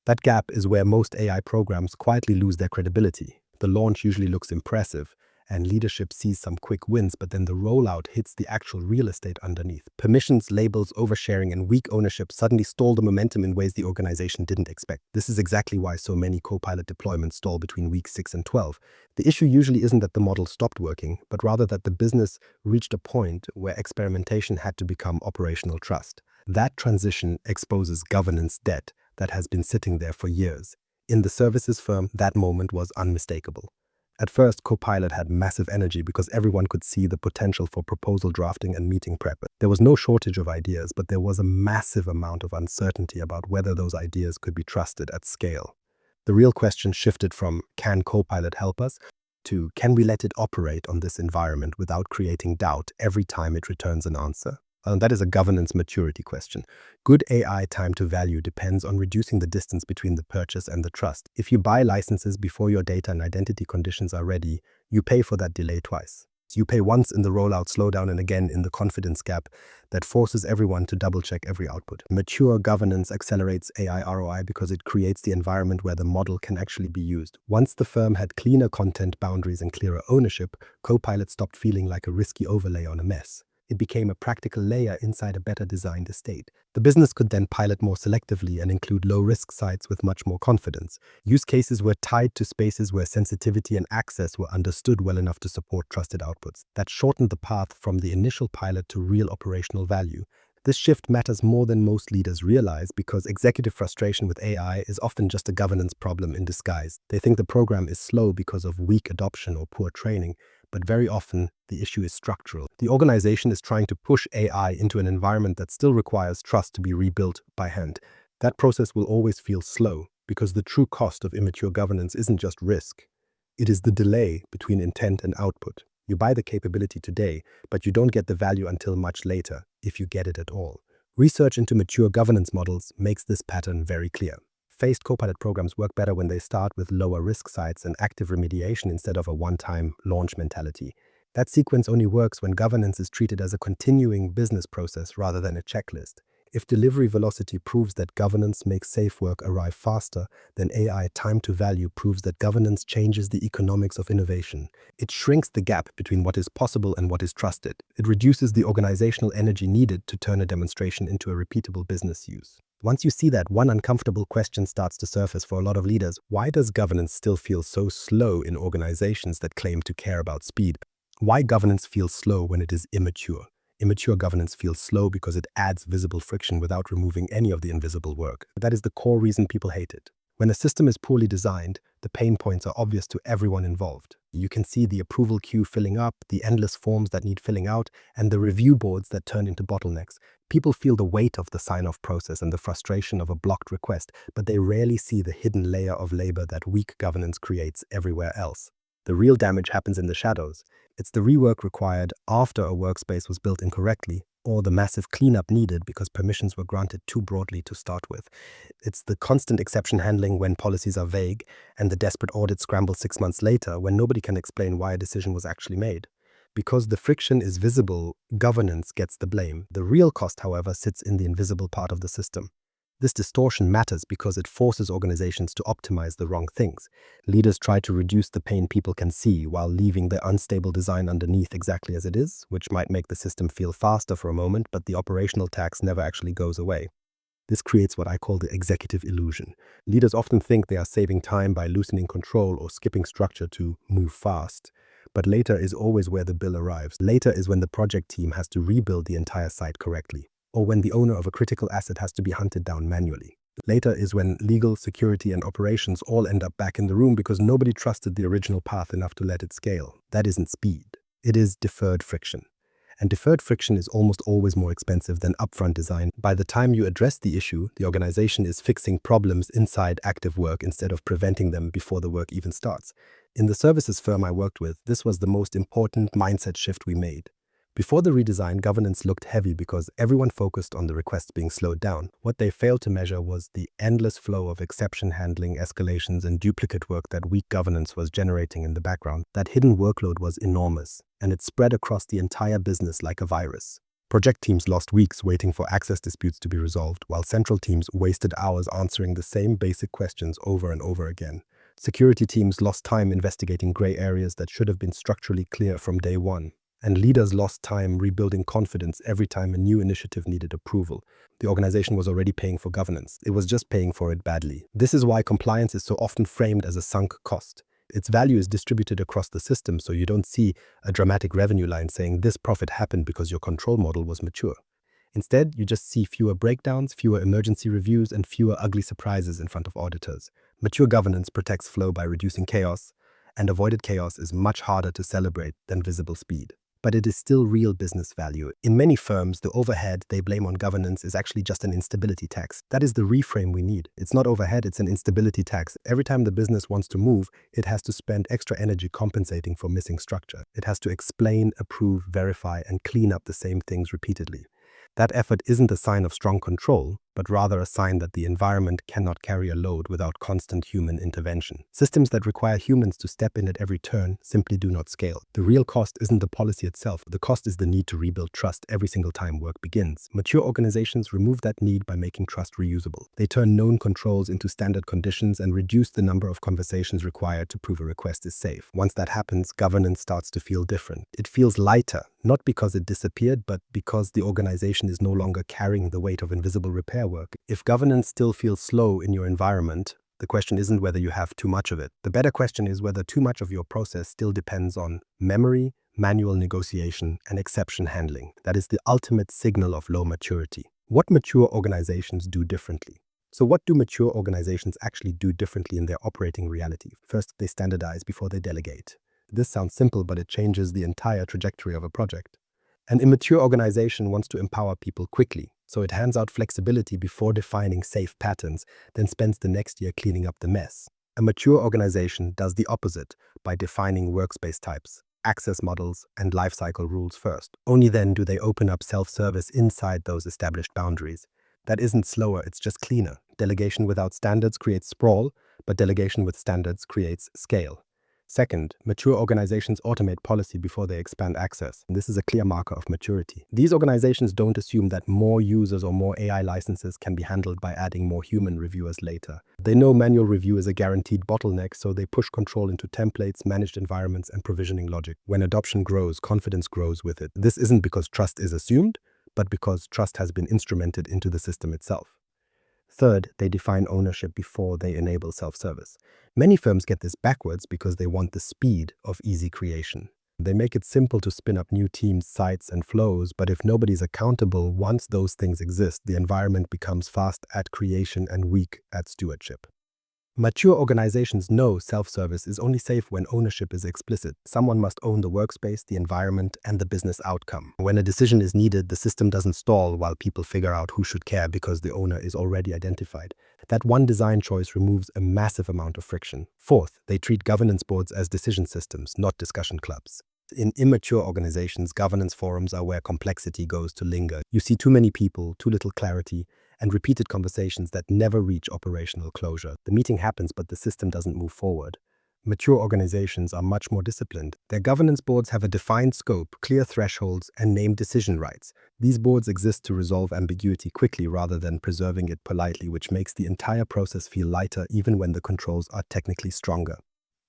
That gap is where most AI programs quietly lose their credibility. The launch usually looks impressive, and leadership sees some quick wins, but then the rollout hits the actual real estate underneath. Permissions, labels, oversharing, and weak ownership suddenly stall the momentum in ways the organization didn't expect. This is exactly why so many Copilot deployments stall between week 6 and 12. The issue usually isn't that the model stopped working, but rather that the business reached a point where experimentation had to become operational trust. That transition exposes governance debt that has been sitting there for years. In the services firm, that moment was unmistakable. At first, Copilot had massive energy because everyone could see the potential for proposal drafting and meeting prep. There was no shortage of ideas, but there was a massive amount of uncertainty about whether those ideas could be trusted at scale. The real question shifted from, can Copilot help us, to, can we let it operate on this environment without creating doubt every time it returns an answer? That is a governance maturity question. Good AI time to value depends on reducing the distance between the purchase and the trust. If you buy licenses before your data and identity conditions are ready, you pay for that delay twice. You pay once in the rollout slowdown and again in the confidence gap that forces everyone to double-check every output. Mature governance accelerates AI ROI because it creates the environment where the model can actually be used. Once the firm had cleaner content boundaries and clearer ownership, Copilot stopped feeling like a risky overlay on a mess. It became a practical layer inside a better designed estate. The business could then pilot more selectively and include low-risk sites with much more confidence. Use cases were tied to spaces where sensitivity and access were understood well enough to support trusted outputs. That shortened the path from the initial pilot to real operational value. This shift matters more than most leaders realize because executive frustration with AI is often just a governance problem in disguise. They think the program is slow because of weak adoption or poor training, but very often the issue is structural. The organization is trying to push AI into an environment that still requires trust to be rebuilt by hand. That process will always feel slow because the true cost of immature governance isn't just risk. It is the delay between intent and output. You buy the capability today, but you don't get the value until much later, if you get it at all. Research into mature governance models makes this pattern very clear. Phased Copilot programs work better when they start with lower risk sites and active remediation instead of a one-time launch mentality. That sequence only works when governance is treated as a continuing business process rather than a checklist. If delivery velocity proves that governance makes safe work arrive faster, then AI time to value proves that governance changes the economics of innovation. It shrinks the gap between what is possible and what is trusted. It reduces the organizational energy needed to turn a demonstration into a repeatable business use. Once you see that, one uncomfortable question starts to surface for a lot of leaders. Why does governance still feel so slow in organizations that claim to care about speed? Why governance feels slow when it is immature? Immature governance feels slow because it adds visible friction without removing any of the invisible work. That is the core reason people hate it. When a system is poorly designed, the pain points are obvious to everyone involved. You can see the approval queue filling up, the endless forms that need filling out, and the review boards that turn into bottlenecks. People feel the weight of the sign-off process and the frustration of a blocked request, but they rarely see the hidden layer of labor that weak governance creates everywhere else. The real damage happens in the shadows. It's the rework required after a workspace was built incorrectly, or the massive cleanup needed because permissions were granted too broadly to start with. It's the constant exception handling when policies are vague, and the desperate audit scramble 6 months later when nobody can explain why a decision was actually made. Because the friction is visible, governance gets the blame. The real cost, however, sits in the invisible part of the system. This distortion matters because it forces organizations to optimize the wrong things. Leaders try to reduce the pain people can see while leaving the unstable design underneath exactly as it is, which might make the system feel faster for a moment, but the operational tax never actually goes away. This creates what I call the executive illusion. Leaders often think they are saving time by loosening control or skipping structure to move fast. But later is always where the bill arrives. Later is when the project team has to rebuild the entire site correctly, or when the owner of a critical asset has to be hunted down manually. Later is when legal, security, and operations all end up back in the room because nobody trusted the original path enough to let it scale. That isn't speed. It is deferred friction. And deferred friction is almost always more expensive than upfront design. By the time you address the issue, the organization is fixing problems inside active work instead of preventing them before the work even starts. In the services firm I worked with, this was the most important mindset shift we made. Before the redesign, governance looked heavy because everyone focused on the requests being slowed down. What they failed to measure was the endless flow of exception handling, escalations, and duplicate work that weak governance was generating in the background. That hidden workload was enormous, and it spread across the entire business like a virus. Project teams lost weeks waiting for access disputes to be resolved, while central teams wasted hours answering the same basic questions over and over again. Security teams lost time investigating gray areas that should have been structurally clear from day one. And leaders lost time rebuilding confidence every time a new initiative needed approval. The organization was already paying for governance. It was just paying for it badly. This is why compliance is so often framed as a sunk cost. Its value is distributed across the system, so you don't see a dramatic revenue line saying this profit happened because your control model was mature. Instead, you just see fewer breakdowns, fewer emergency reviews, and fewer ugly surprises in front of auditors. Mature governance protects flow by reducing chaos, and avoided chaos is much harder to celebrate than visible speed. But it is still real business value. In many firms, the overhead they blame on governance is actually just an instability tax. That is the reframe we need. It's not overhead, it's an instability tax. Every time the business wants to move, it has to spend extra energy compensating for missing structure. It has to explain, approve, verify, and clean up the same things repeatedly. That effort isn't a sign of strong control, but rather a sign that the environment cannot carry a load without constant human intervention. Systems that require humans to step in at every turn simply do not scale. The real cost isn't the policy itself. The cost is the need to rebuild trust every single time work begins. Mature organizations remove that need by making trust reusable. They turn known controls into standard conditions and reduce the number of conversations required to prove a request is safe. Once that happens, governance starts to feel different. It feels lighter, not because it disappeared, but because the organization is no longer carrying the weight of invisible repair work. If governance still feels slow in your environment, the question isn't whether you have too much of it. The better question is whether too much of your process still depends on memory, manual negotiation, and exception handling. That is the ultimate signal of low maturity. What mature organizations do differently? So what do mature organizations actually do differently in their operating reality? First, they standardize before they delegate. This sounds simple, but it changes the entire trajectory of a project. An immature organization wants to empower people quickly, so it hands out flexibility before defining safe patterns, then spends the next year cleaning up the mess. A mature organization does the opposite by defining workspace types, access models, and lifecycle rules first. Only then do they open up self-service inside those established boundaries. That isn't slower, it's just cleaner. Delegation without standards creates sprawl, but delegation with standards creates scale. Second, mature organizations automate policy before they expand access. This is a clear marker of maturity. These organizations don't assume that more users or more AI licenses can be handled by adding more human reviewers later. They know manual review is a guaranteed bottleneck, so they push control into templates, managed environments, and provisioning logic. When adoption grows, confidence grows with it. This isn't because trust is assumed, but because trust has been instrumented into the system itself. Third, they define ownership before they enable self-service. Many firms get this backwards because they want the speed of easy creation. They make it simple to spin up new teams, sites, and flows, but if nobody's accountable once those things exist, the environment becomes fast at creation and weak at stewardship. Mature organizations know self-service is only safe when ownership is explicit. Someone must own the workspace, the environment, and the business outcome. When a decision is needed, the system doesn't stall while people figure out who should care because the owner is already identified. That one design choice removes a massive amount of friction. Fourth, they treat governance boards as decision systems, not discussion clubs. In immature organizations, governance forums are where complexity goes to linger. You see too many people, too little clarity, and repeated conversations that never reach operational closure. The meeting happens, but the system doesn't move forward. Mature organizations are much more disciplined. Their governance boards have a defined scope, clear thresholds, and named decision rights. These boards exist to resolve ambiguity quickly rather than preserving it politely, which makes the entire process feel lighter even when the controls are technically stronger.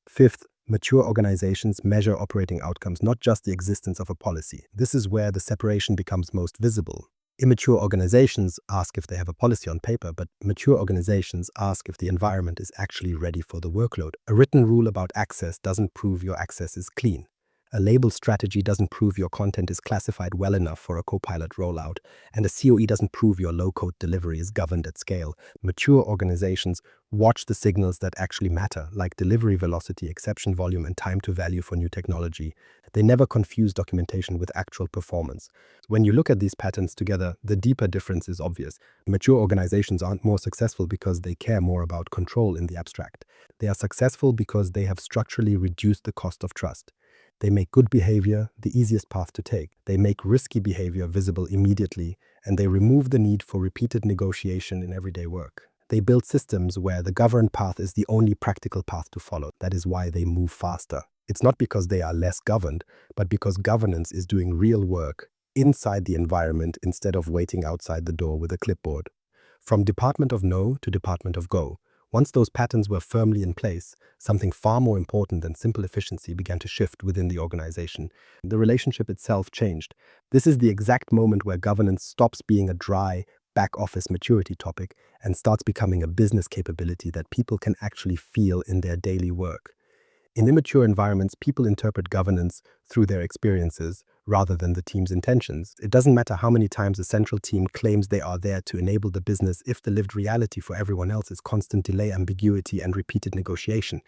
Fifth, mature organizations measure operating outcomes, not just the existence of a policy. This is where the separation becomes most visible. Immature organizations ask if they have a policy on paper, but mature organizations ask if the environment is actually ready for the workload. A written rule about access doesn't prove your access is clean. A label strategy doesn't prove your content is classified well enough for a Copilot rollout, and a COE doesn't prove your low-code delivery is governed at scale. Mature organizations watch the signals that actually matter, like delivery velocity, exception volume, and time to value for new technology. They never confuse documentation with actual performance. When you look at these patterns together, the deeper difference is obvious. Mature organizations aren't more successful because they care more about control in the abstract. They are successful because they have structurally reduced the cost of trust. They make good behavior the easiest path to take. They make risky behavior visible immediately, and they remove the need for repeated negotiation in everyday work. They build systems where the governed path is the only practical path to follow. That is why they move faster. It's not because they are less governed, but because governance is doing real work inside the environment instead of waiting outside the door with a clipboard. From Department of No to Department of Go, once those patterns were firmly in place, something far more important than simple efficiency began to shift within the organization. The relationship itself changed. This is the exact moment where governance stops being a dry, back office maturity topic and starts becoming a business capability that people can actually feel in their daily work. In immature environments, people interpret governance through their experiences rather than the team's intentions. It doesn't matter how many times a central team claims they are there to enable the business if the lived reality for everyone else is constant delay, ambiguity, and repeated negotiation.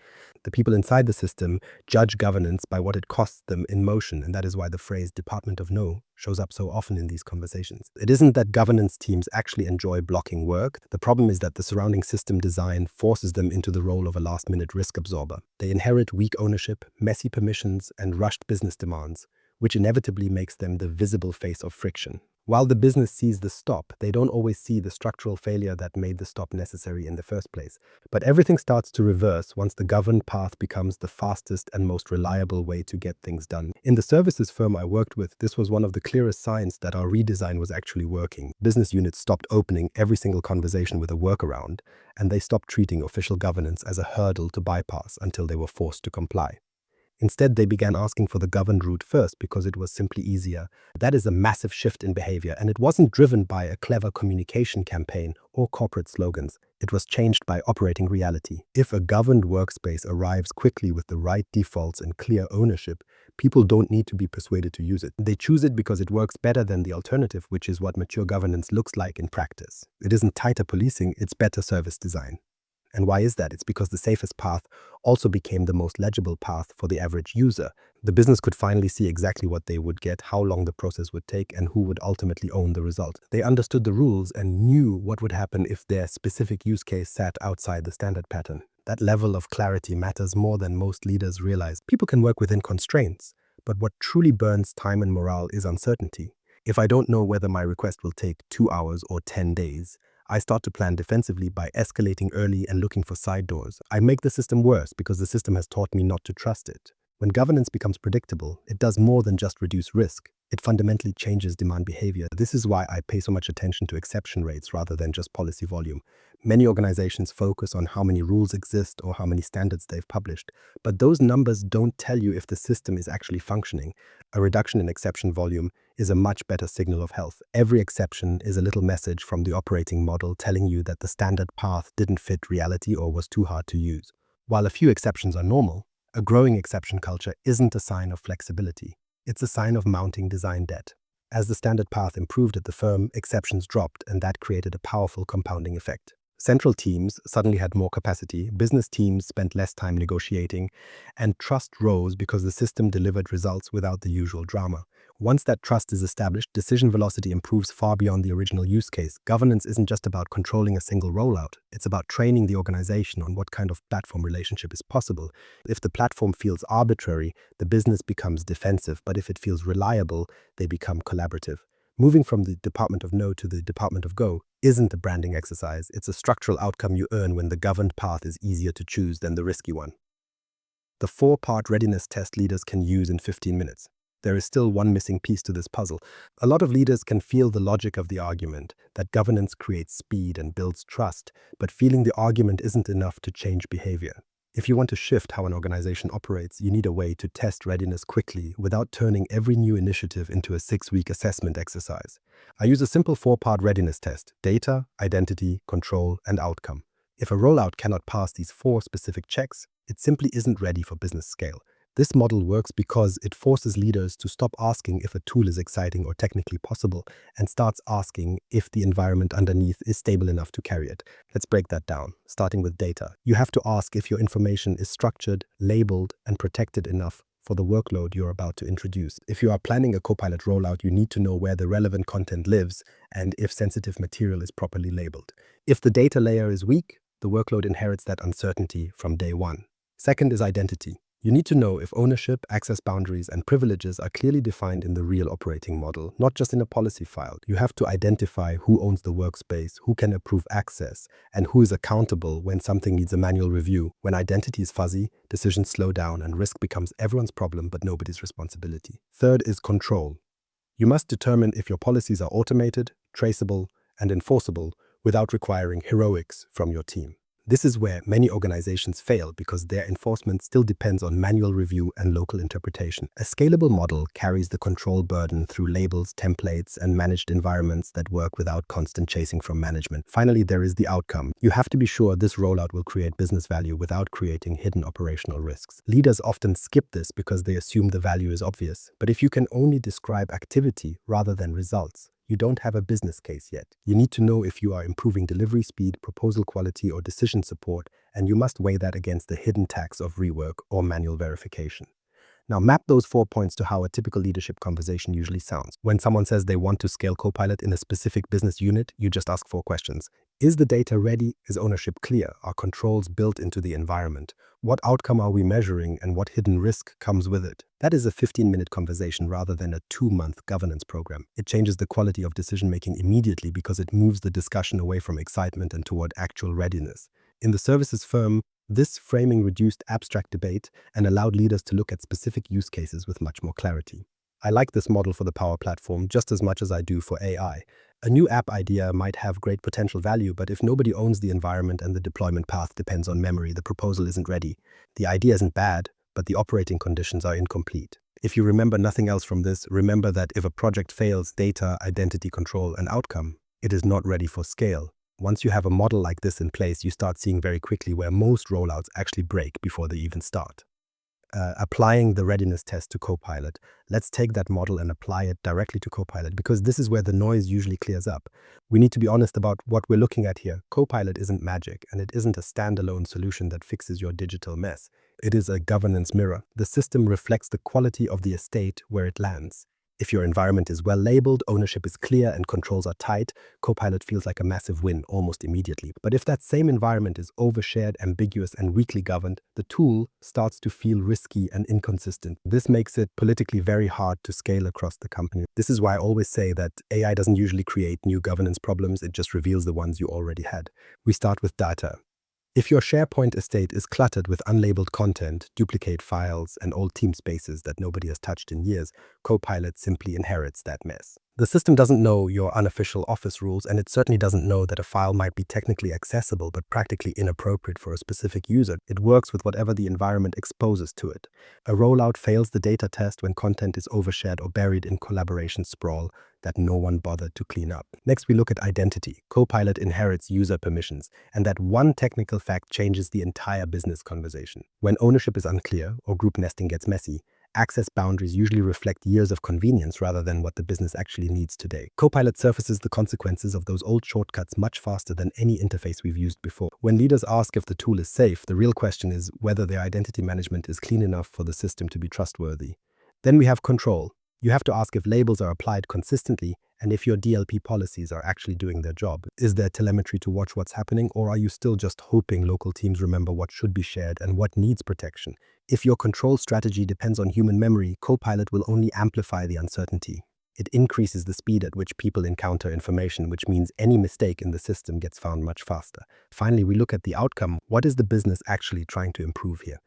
The people inside the system judge governance by what it costs them in motion, and that is why the phrase Department of No shows up so often in these conversations. It isn't that governance teams actually enjoy blocking work. The problem is that the surrounding system design forces them into the role of a last-minute risk absorber. They inherit weak ownership, messy permissions, and rushed business demands, which inevitably makes them the visible face of friction. While the business sees the stop, they don't always see the structural failure that made the stop necessary in the first place. But everything starts to reverse once the governed path becomes the fastest and most reliable way to get things done. In the services firm I worked with, this was one of the clearest signs that our redesign was actually working. Business units stopped opening every single conversation with a workaround, and they stopped treating official governance as a hurdle to bypass until they were forced to comply. Instead, they began asking for the governed route first because it was simply easier. That is a massive shift in behavior, and it wasn't driven by a clever communication campaign or corporate slogans. It was changed by operating reality. If a governed workspace arrives quickly with the right defaults and clear ownership, people don't need to be persuaded to use it. They choose it because it works better than the alternative, which is what mature governance looks like in practice. It isn't tighter policing, it's better service design. And why is that? It's because the safest path also became the most legible path for the average user. The business could finally see exactly what they would get, how long the process would take, and who would ultimately own the result. They understood the rules and knew what would happen if their specific use case sat outside the standard pattern. That level of clarity matters more than most leaders realize. People can work within constraints, but what truly burns time and morale is uncertainty. If I don't know whether my request will take 2 hours or 10 days, I start to plan defensively by escalating early and looking for side doors. I make the system worse because the system has taught me not to trust it. When governance becomes predictable, it does more than just reduce risk. It fundamentally changes demand behavior. This is why I pay so much attention to exception rates rather than just policy volume. Many organizations focus on how many rules exist or how many standards they've published, but those numbers don't tell you if the system is actually functioning. A reduction in exception volume is a much better signal of health. Every exception is a little message from the operating model telling you that the standard path didn't fit reality or was too hard to use. While a few exceptions are normal, a growing exception culture isn't a sign of flexibility. It's a sign of mounting design debt. As the standard path improved at the firm, exceptions dropped, and that created a powerful compounding effect. Central teams suddenly had more capacity, business teams spent less time negotiating, and trust rose because the system delivered results without the usual drama. Once that trust is established, decision velocity improves far beyond the original use case. Governance isn't just about controlling a single rollout. It's about training the organization on what kind of platform relationship is possible. If the platform feels arbitrary, the business becomes defensive, but if it feels reliable, they become collaborative. Moving from the Department of No to the Department of Go isn't a branding exercise. It's a structural outcome you earn when the governed path is easier to choose than the risky one. the 4-part readiness test leaders can use in 15 minutes. There is still one missing piece to this puzzle. A lot of leaders can feel the logic of the argument, that governance creates speed and builds trust, but feeling the argument isn't enough to change behavior. If you want to shift how an organization operates, you need a way to test readiness quickly without turning every new initiative into a 6-week assessment exercise. I use a simple 4-part readiness test: data, identity, control, and outcome. If a rollout cannot pass these 4 specific checks, it simply isn't ready for business scale. This model works because it forces leaders to stop asking if a tool is exciting or technically possible and starts asking if the environment underneath is stable enough to carry it. Let's break that down, starting with data. You have to ask if your information is structured, labeled, and protected enough for the workload you're about to introduce. If you are planning a Copilot rollout, you need to know where the relevant content lives and if sensitive material is properly labeled. If the data layer is weak, the workload inherits that uncertainty from day one. Second is identity. You need to know if ownership, access boundaries, and privileges are clearly defined in the real operating model, not just in a policy file. You have to identify who owns the workspace, who can approve access, and who is accountable when something needs a manual review. When identity is fuzzy, decisions slow down and risk becomes everyone's problem but nobody's responsibility. Third is control. You must determine if your policies are automated, traceable, and enforceable without requiring heroics from your team. This is where many organizations fail because their enforcement still depends on manual review and local interpretation. A scalable model carries the control burden through labels, templates, and managed environments that work without constant chasing from management. Finally, there is the outcome. You have to be sure this rollout will create business value without creating hidden operational risks. Leaders often skip this because they assume the value is obvious. But if you can only describe activity rather than results, you don't have a business case yet. You need to know if you are improving delivery speed, proposal quality, or decision support, and you must weigh that against the hidden tax of rework or manual verification. Now map those 4 points to how a typical leadership conversation usually sounds. When someone says they want to scale Copilot in a specific business unit, you just ask 4 questions. Is the data ready? Is ownership clear? Are controls built into the environment? What outcome are we measuring and what hidden risk comes with it? That is a 15-minute conversation rather than a 2-month governance program. It changes the quality of decision-making immediately because it moves the discussion away from excitement and toward actual readiness. In the services firm, this framing reduced abstract debate and allowed leaders to look at specific use cases with much more clarity. I like this model for the Power Platform just as much as I do for AI. A new app idea might have great potential value, but if nobody owns the environment and the deployment path depends on memory, the proposal isn't ready. The idea isn't bad, but the operating conditions are incomplete. If you remember nothing else from this, remember that if a project fails data, identity, control, and outcome, it is not ready for scale. Once you have a model like this in place, you start seeing very quickly where most rollouts actually break before they even start. Applying the readiness test to Copilot. Let's take that model and apply it directly to Copilot because this is where the noise usually clears up. We need to be honest about what we're looking at here. Copilot isn't magic, and it isn't a standalone solution that fixes your digital mess. It is a governance mirror. The system reflects the quality of the estate where it lands. If your environment is well labeled, ownership is clear, and controls are tight, Copilot feels like a massive win almost immediately. But if that same environment is overshared, ambiguous, and weakly governed, the tool starts to feel risky and inconsistent. This makes it politically very hard to scale across the company. This is why I always say that AI doesn't usually create new governance problems, it just reveals the ones you already had. We start with data. If your SharePoint estate is cluttered with unlabeled content, duplicate files, and old team spaces that nobody has touched in years, Copilot simply inherits that mess. The system doesn't know your unofficial office rules, and it certainly doesn't know that a file might be technically accessible but practically inappropriate for a specific user. It works with whatever the environment exposes to it. A rollout fails the data test when content is overshared or buried in collaboration sprawl that no one bothered to clean up. Next, we look at identity. Copilot inherits user permissions, and that one technical fact changes the entire business conversation. When ownership is unclear or group nesting gets messy, access boundaries usually reflect years of convenience rather than what the business actually needs today. Copilot surfaces the consequences of those old shortcuts much faster than any interface we've used before. When leaders ask if the tool is safe, the real question is whether their identity management is clean enough for the system to be trustworthy. Then we have control. You have to ask if labels are applied consistently and if your DLP policies are actually doing their job. Is there telemetry to watch what's happening, or are you still just hoping local teams remember what should be shared and what needs protection? If your control strategy depends on human memory, Copilot will only amplify the uncertainty. It increases the speed at which people encounter information, which means any mistake in the system gets found much faster. Finally, we look at the outcome. What is the business actually trying to improve here?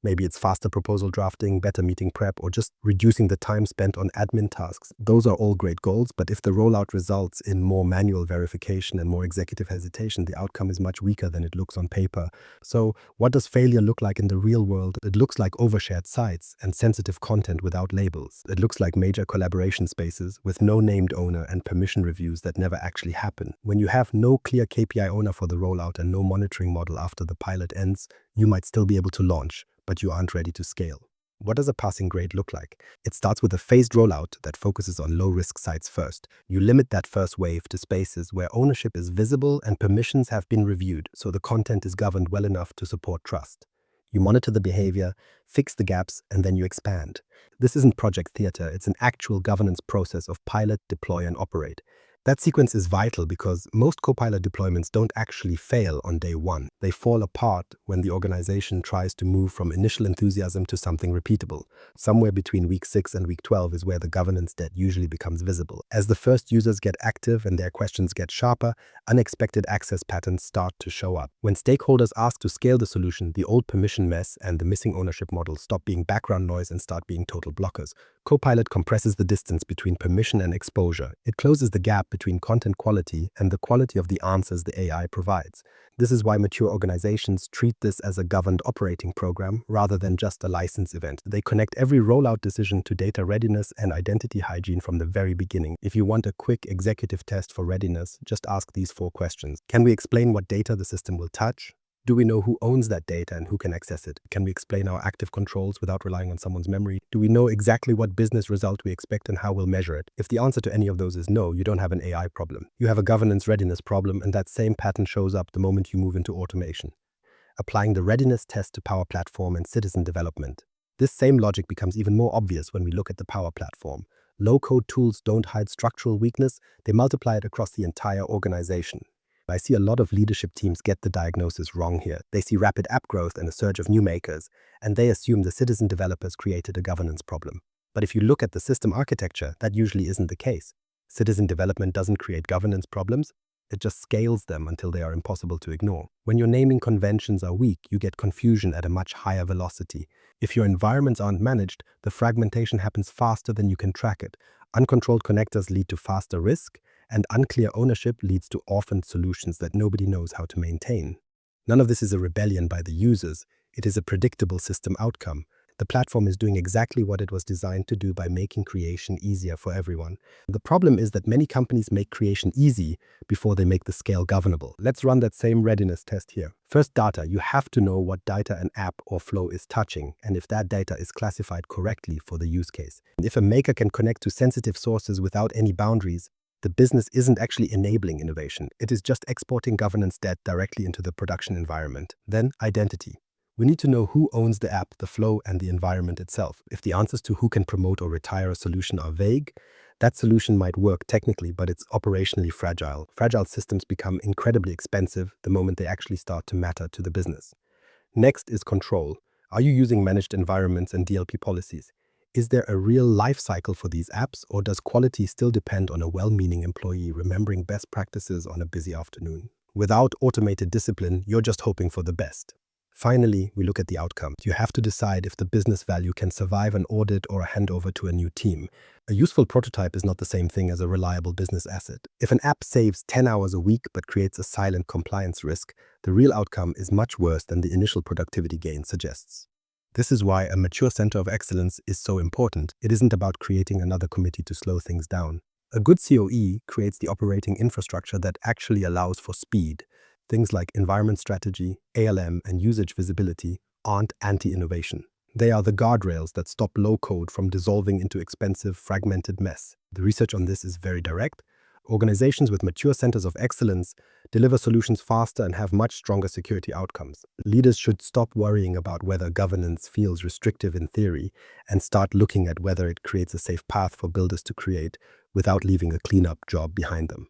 Maybe it's faster proposal drafting, better meeting prep, or just reducing the time spent on admin tasks. Those are all great goals, but if the rollout results in more manual verification and more executive hesitation, the outcome is much weaker than it looks on paper. So, what does failure look like in the real world? It looks like overshared sites and sensitive content without labels. It looks like major collaboration spaces with no named owner and permission reviews that never actually happen. When you have no clear KPI owner for the rollout and no monitoring model after the pilot ends, you might still be able to launch, but you aren't ready to scale. What does a passing grade look like? It starts with a phased rollout that focuses on low-risk sites first. You limit that first wave to spaces where ownership is visible and permissions have been reviewed, so the content is governed well enough to support trust. You monitor the behavior, fix the gaps, and then you expand. This isn't project theater, it's an actual governance process of pilot, deploy, and operate. That sequence is vital because most Copilot deployments don't actually fail on day one. They fall apart when the organization tries to move from initial enthusiasm to something repeatable. Somewhere between week 6 and week 12 is where the governance debt usually becomes visible. As the first users get active and their questions get sharper, unexpected access patterns start to show up. When stakeholders ask to scale the solution, the old permission mess and the missing ownership model stop being background noise and start being total blockers. Copilot compresses the distance between permission and exposure. It closes the gap between content quality and the quality of the answers the AI provides. This is why mature organizations treat this as a governed operating program rather than just a license event. They connect every rollout decision to data readiness and identity hygiene from the very beginning. If you want a quick executive test for readiness, just ask these 4 questions. Can we explain what data the system will touch? Do we know who owns that data and who can access it? Can we explain our active controls without relying on someone's memory? Do we know exactly what business result we expect and how we'll measure it? If the answer to any of those is no, you don't have an AI problem. You have a governance readiness problem, and that same pattern shows up the moment you move into automation. Applying the readiness test to Power Platform and citizen development. This same logic becomes even more obvious when we look at the Power Platform. Low-code tools don't hide structural weakness, they multiply it across the entire organization. I see a lot of leadership teams get the diagnosis wrong here. They see rapid app growth and a surge of new makers, and they assume the citizen developers created a governance problem. But if you look at the system architecture, that usually isn't the case. Citizen development doesn't create governance problems, it just scales them until they are impossible to ignore. When your naming conventions are weak, you get confusion at a much higher velocity. If your environments aren't managed, the fragmentation happens faster than you can track it. Uncontrolled connectors lead to faster risk, and unclear ownership leads to orphaned solutions that nobody knows how to maintain. None of this is a rebellion by the users. It is a predictable system outcome. The platform is doing exactly what it was designed to do by making creation easier for everyone. The problem is that many companies make creation easy before they make the scale governable. Let's run that same readiness test here. First, data. You have to know what data an app or flow is touching, and if that data is classified correctly for the use case. If a maker can connect to sensitive sources without any boundaries, the business isn't actually enabling innovation. It is just exporting governance debt directly into the production environment. Then, identity. We need to know who owns the app, the flow, and the environment itself. If the answers to who can promote or retire a solution are vague, that solution might work technically, but it's operationally fragile. Fragile systems become incredibly expensive the moment they actually start to matter to the business. Next is control. Are you using managed environments and DLP policies? Is there a real life cycle for these apps, or does quality still depend on a well-meaning employee remembering best practices on a busy afternoon? Without automated discipline, you're just hoping for the best. Finally, we look at the outcome. You have to decide if the business value can survive an audit or a handover to a new team. A useful prototype is not the same thing as a reliable business asset. If an app saves 10 hours a week but creates a silent compliance risk, the real outcome is much worse than the initial productivity gain suggests. This is why a mature center of excellence is so important. It isn't about creating another committee to slow things down. A good COE creates the operating infrastructure that actually allows for speed. Things like environment strategy, ALM, and usage visibility aren't anti-innovation. They are the guardrails that stop low-code from dissolving into expensive, fragmented mess. The research on this is very direct. Organizations with mature centers of excellence deliver solutions faster and have much stronger security outcomes. Leaders should stop worrying about whether governance feels restrictive in theory and start looking at whether it creates a safe path for builders to create without leaving a cleanup job behind them.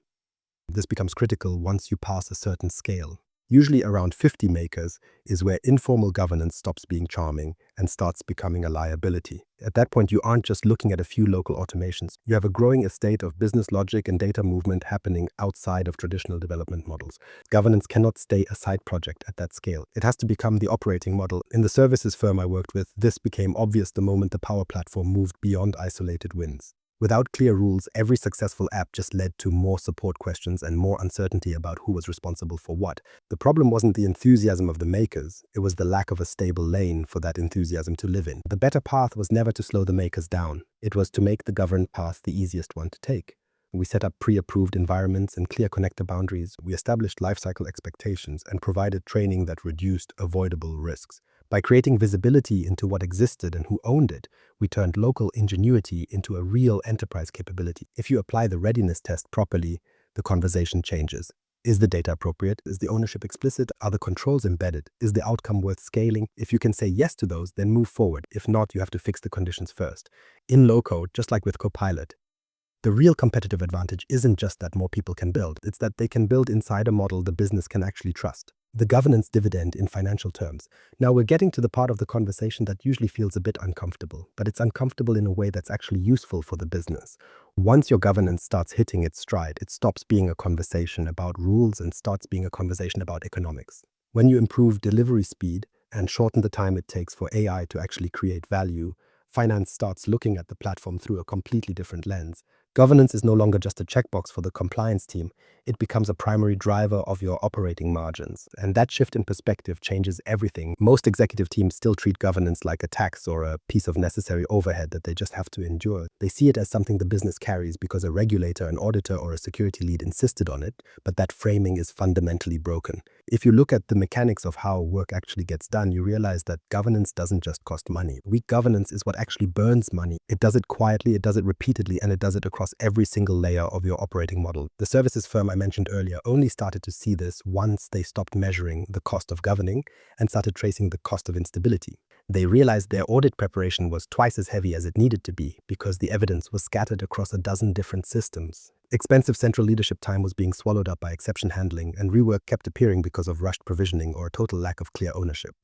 This becomes critical once you pass a certain scale. Usually around 50 makers is where informal governance stops being charming and starts becoming a liability. At that point, you aren't just looking at a few local automations. You have a growing estate of business logic and data movement happening outside of traditional development models. Governance cannot stay a side project at that scale. It has to become the operating model. In the services firm I worked with, this became obvious the moment the Power Platform moved beyond isolated wins. Without clear rules, every successful app just led to more support questions and more uncertainty about who was responsible for what. The problem wasn't the enthusiasm of the makers, it was the lack of a stable lane for that enthusiasm to live in. The better path was never to slow the makers down. It was to make the governed path the easiest one to take. We set up pre-approved environments and clear connector boundaries. We established lifecycle expectations and provided training that reduced avoidable risks. By creating visibility into what existed and who owned it, we turned local ingenuity into a real enterprise capability. If you apply the readiness test properly, the conversation changes. Is the data appropriate? Is the ownership explicit? Are the controls embedded? Is the outcome worth scaling? If you can say yes to those, then move forward. If not, you have to fix the conditions first. In low-code, just like with Copilot, the real competitive advantage isn't just that more people can build, it's that they can build inside a model the business can actually trust. The governance dividend in financial terms. Now we're getting to the part of the conversation that usually feels a bit uncomfortable, but it's uncomfortable in a way that's actually useful for the business. Once your governance starts hitting its stride, it stops being a conversation about rules and starts being a conversation about economics. When you improve delivery speed and shorten the time it takes for AI to actually create value, finance starts looking at the platform through a completely different lens. Governance is no longer just a checkbox for the compliance team. It becomes a primary driver of your operating margins. And that shift in perspective changes everything. Most executive teams still treat governance like a tax or a piece of necessary overhead that they just have to endure. They see it as something the business carries because a regulator, an auditor, or a security lead insisted on it, but that framing is fundamentally broken. If you look at the mechanics of how work actually gets done, you realize that governance doesn't just cost money. Weak governance is what actually burns money. It does it quietly, it does it repeatedly, and it does it across every single layer of your operating model. The services firm I mentioned earlier only started to see this once they stopped measuring the cost of governing and started tracing the cost of instability. They realized their audit preparation was twice as heavy as it needed to be because the evidence was scattered across a dozen different systems. Expensive central leadership time was being swallowed up by exception handling, and rework kept appearing because of rushed provisioning or a total lack of clear ownership.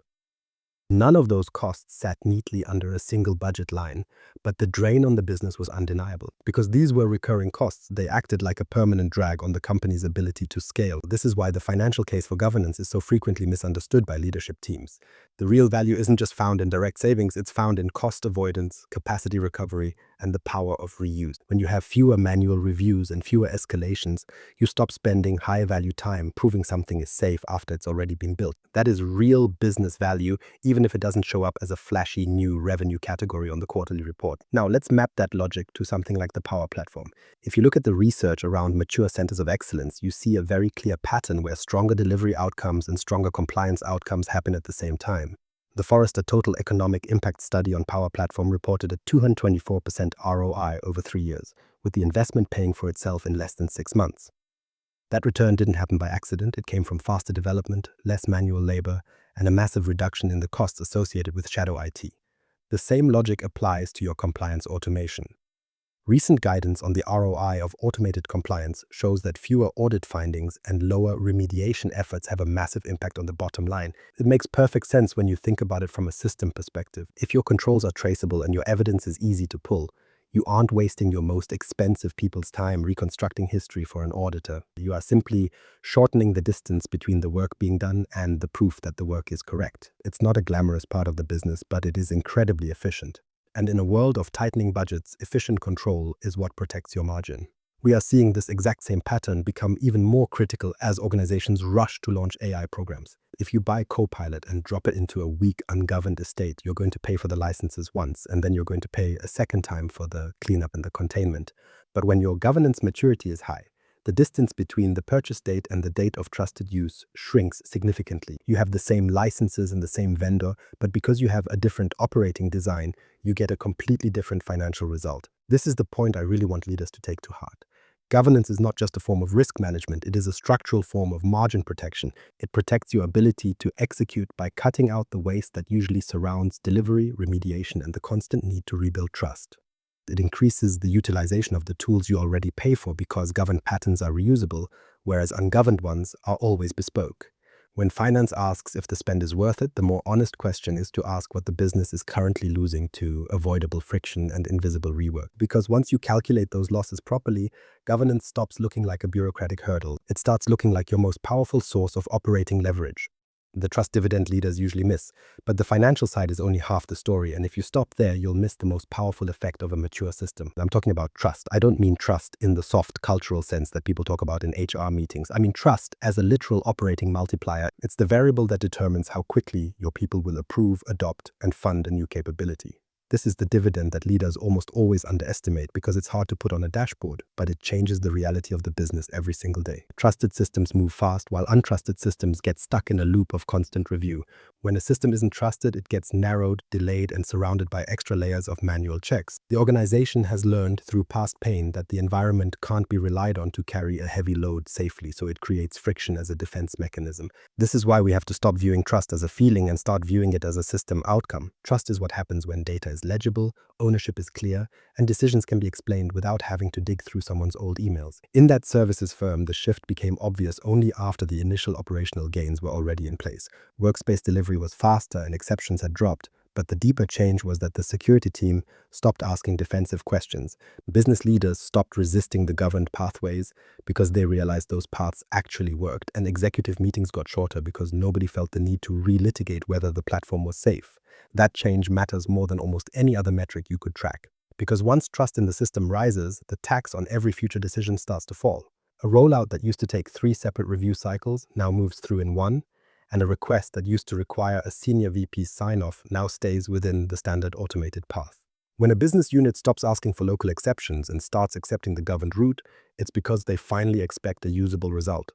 None of those costs sat neatly under a single budget line, but the drain on the business was undeniable. Because these were recurring costs, they acted like a permanent drag on the company's ability to scale. This is why the financial case for governance is so frequently misunderstood by leadership teams. The real value isn't just found in direct savings, it's found in cost avoidance, capacity recovery, and the power of reuse. When you have fewer manual reviews and fewer escalations, you stop spending high-value time proving something is safe after it's already been built. That is real business value, even if it doesn't show up as a flashy new revenue category on the quarterly report. Now, let's map that logic to something like the Power Platform. If you look at the research around mature centers of excellence, you see a very clear pattern where stronger delivery outcomes and stronger compliance outcomes happen at the same time. The Forrester Total Economic Impact Study on Power Platform reported a 224% ROI over 3 years, with the investment paying for itself in less than 6 months. That return didn't happen by accident. It came from faster development, less manual labor, and a massive reduction in the costs associated with shadow IT. The same logic applies to your compliance automation. Recent guidance on the ROI of automated compliance shows that fewer audit findings and lower remediation efforts have a massive impact on the bottom line. It makes perfect sense when you think about it from a system perspective. If your controls are traceable and your evidence is easy to pull, you aren't wasting your most expensive people's time reconstructing history for an auditor. You are simply shortening the distance between the work being done and the proof that the work is correct. It's not a glamorous part of the business, but it is incredibly efficient. And in a world of tightening budgets, efficient control is what protects your margin. We are seeing this exact same pattern become even more critical as organizations rush to launch AI programs. If you buy Copilot and drop it into a weak, ungoverned estate, you're going to pay for the licenses once, and then you're going to pay a second time for the cleanup and the containment. But when your governance maturity is high, the distance between the purchase date and the date of trusted use shrinks significantly. You have the same licenses and the same vendor, but because you have a different operating design, you get a completely different financial result. This is the point I really want leaders to take to heart. Governance is not just a form of risk management, it is a structural form of margin protection. It protects your ability to execute by cutting out the waste that usually surrounds delivery, remediation, and the constant need to rebuild trust. It increases the utilization of the tools you already pay for because governed patterns are reusable, whereas ungoverned ones are always bespoke. When finance asks if the spend is worth it, the more honest question is to ask what the business is currently losing to avoidable friction and invisible rework. Because once you calculate those losses properly, governance stops looking like a bureaucratic hurdle. It starts looking like your most powerful source of operating leverage. The trust dividend leaders usually miss, but the financial side is only half the story, and if you stop there, you'll miss the most powerful effect of a mature system. I'm talking about trust. I don't mean trust in the soft cultural sense that people talk about in HR meetings. I mean trust as a literal operating multiplier. It's the variable that determines how quickly your people will approve, adopt, and fund a new capability. This is the dividend that leaders almost always underestimate because it's hard to put on a dashboard, but it changes the reality of the business every single day. Trusted systems move fast, while untrusted systems get stuck in a loop of constant review. When a system isn't trusted, it gets narrowed, delayed, and surrounded by extra layers of manual checks. The organization has learned through past pain that the environment can't be relied on to carry a heavy load safely, so it creates friction as a defense mechanism. This is why we have to stop viewing trust as a feeling and start viewing it as a system outcome. Trust is what happens when data is legible, ownership is clear, and decisions can be explained without having to dig through someone's old emails. In that services firm, the shift became obvious only after the initial operational gains were already in place. Workspace delivery was faster and exceptions had dropped, but the deeper change was that the security team stopped asking defensive questions. Business leaders stopped resisting the governed pathways because they realized those paths actually worked, and executive meetings got shorter because nobody felt the need to relitigate whether the platform was safe. That change matters more than almost any other metric you could track. Because once trust in the system rises, the tax on every future decision starts to fall. A rollout that used to take 3 separate review cycles now moves through in one, and a request that used to require a senior VP's sign-off now stays within the standard automated path. When a business unit stops asking for local exceptions and starts accepting the governed route, it's because they finally expect a usable result.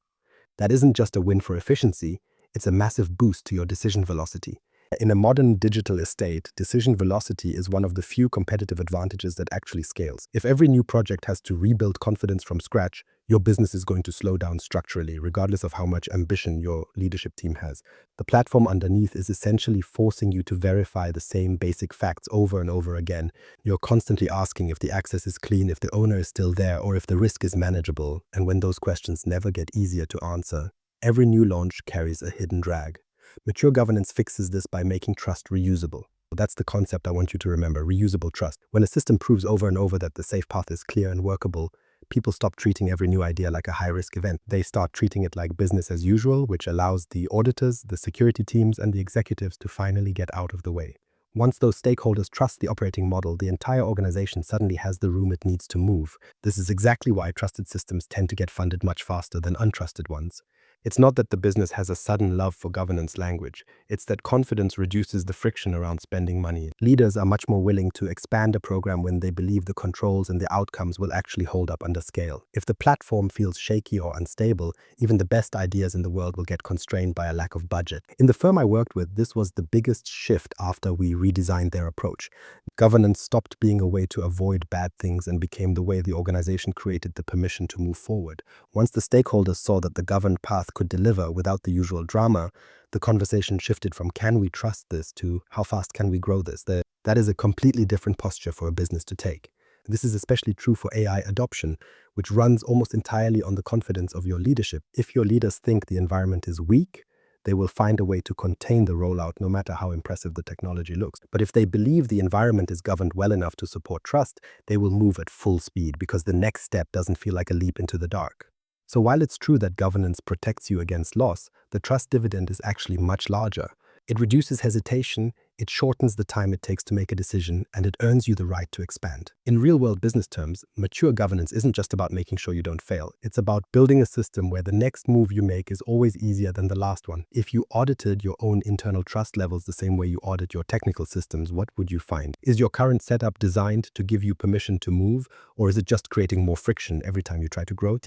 That isn't just a win for efficiency, it's a massive boost to your decision velocity. In a modern digital estate, decision velocity is one of the few competitive advantages that actually scales. If every new project has to rebuild confidence from scratch, your business is going to slow down structurally, regardless of how much ambition your leadership team has. The platform underneath is essentially forcing you to verify the same basic facts over and over again. You're constantly asking if the access is clean, if the owner is still there, or if the risk is manageable. And when those questions never get easier to answer, every new launch carries a hidden drag. Mature governance fixes this by making trust reusable. That's the concept I want you to remember, reusable trust. When a system proves over and over that the safe path is clear and workable, people stop treating every new idea like a high-risk event. They start treating it like business as usual, which allows the auditors, the security teams, and the executives to finally get out of the way. Once those stakeholders trust the operating model, the entire organization suddenly has the room it needs to move. This is exactly why trusted systems tend to get funded much faster than untrusted ones. It's not that the business has a sudden love for governance language. It's that confidence reduces the friction around spending money. Leaders are much more willing to expand a program when they believe the controls and the outcomes will actually hold up under scale. If the platform feels shaky or unstable, even the best ideas in the world will get constrained by a lack of budget. In the firm I worked with, this was the biggest shift after we redesigned their approach. Governance stopped being a way to avoid bad things and became the way the organization created the permission to move forward. Once the stakeholders saw that the governed path could deliver without the usual drama, the conversation shifted from can we trust this to how fast can we grow this. That is a completely different posture for a business to take. This is especially true for AI adoption, which runs almost entirely on the confidence of your leadership. If your leaders think the environment is weak, they will find a way to contain the rollout no matter how impressive the technology looks. But if they believe the environment is governed well enough to support trust, they will move at full speed because the next step doesn't feel like a leap into the dark. So while it's true that governance protects you against loss, the trust dividend is actually much larger. It reduces hesitation, it shortens the time it takes to make a decision, and it earns you the right to expand. In real-world business terms, mature governance isn't just about making sure you don't fail. It's about building a system where the next move you make is always easier than the last one. If you audited your own internal trust levels the same way you audit your technical systems, what would you find? Is your current setup designed to give you permission to move, or is it just creating more friction every time you try to grow?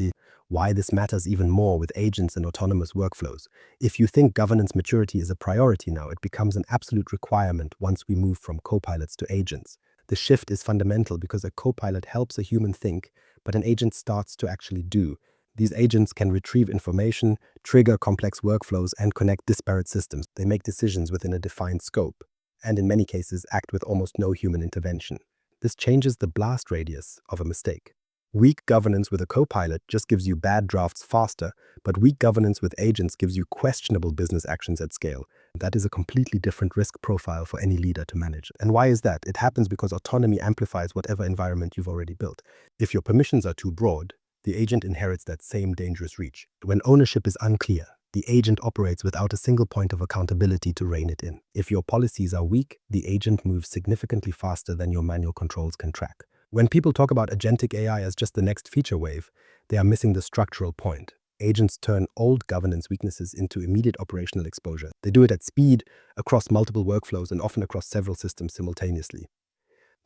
Why this matters even more with agents and autonomous workflows. If you think governance maturity is a priority now, it becomes an absolute requirement once we move from copilots to agents. The shift is fundamental because a copilot helps a human think, but an agent starts to actually do. These agents can retrieve information, trigger complex workflows, and connect disparate systems. They make decisions within a defined scope, and in many cases act with almost no human intervention. This changes the blast radius of a mistake. Weak governance with a Copilot just gives you bad drafts faster, but weak governance with agents gives you questionable business actions at scale. That is a completely different risk profile for any leader to manage. And why is that? It happens because autonomy amplifies whatever environment you've already built. If your permissions are too broad, the agent inherits that same dangerous reach. When ownership is unclear, the agent operates without a single point of accountability to rein it in. If your policies are weak, the agent moves significantly faster than your manual controls can track. When people talk about agentic AI as just the next feature wave, they are missing the structural point. Agents turn old governance weaknesses into immediate operational exposure. They do it at speed, across multiple workflows, and often across several systems simultaneously.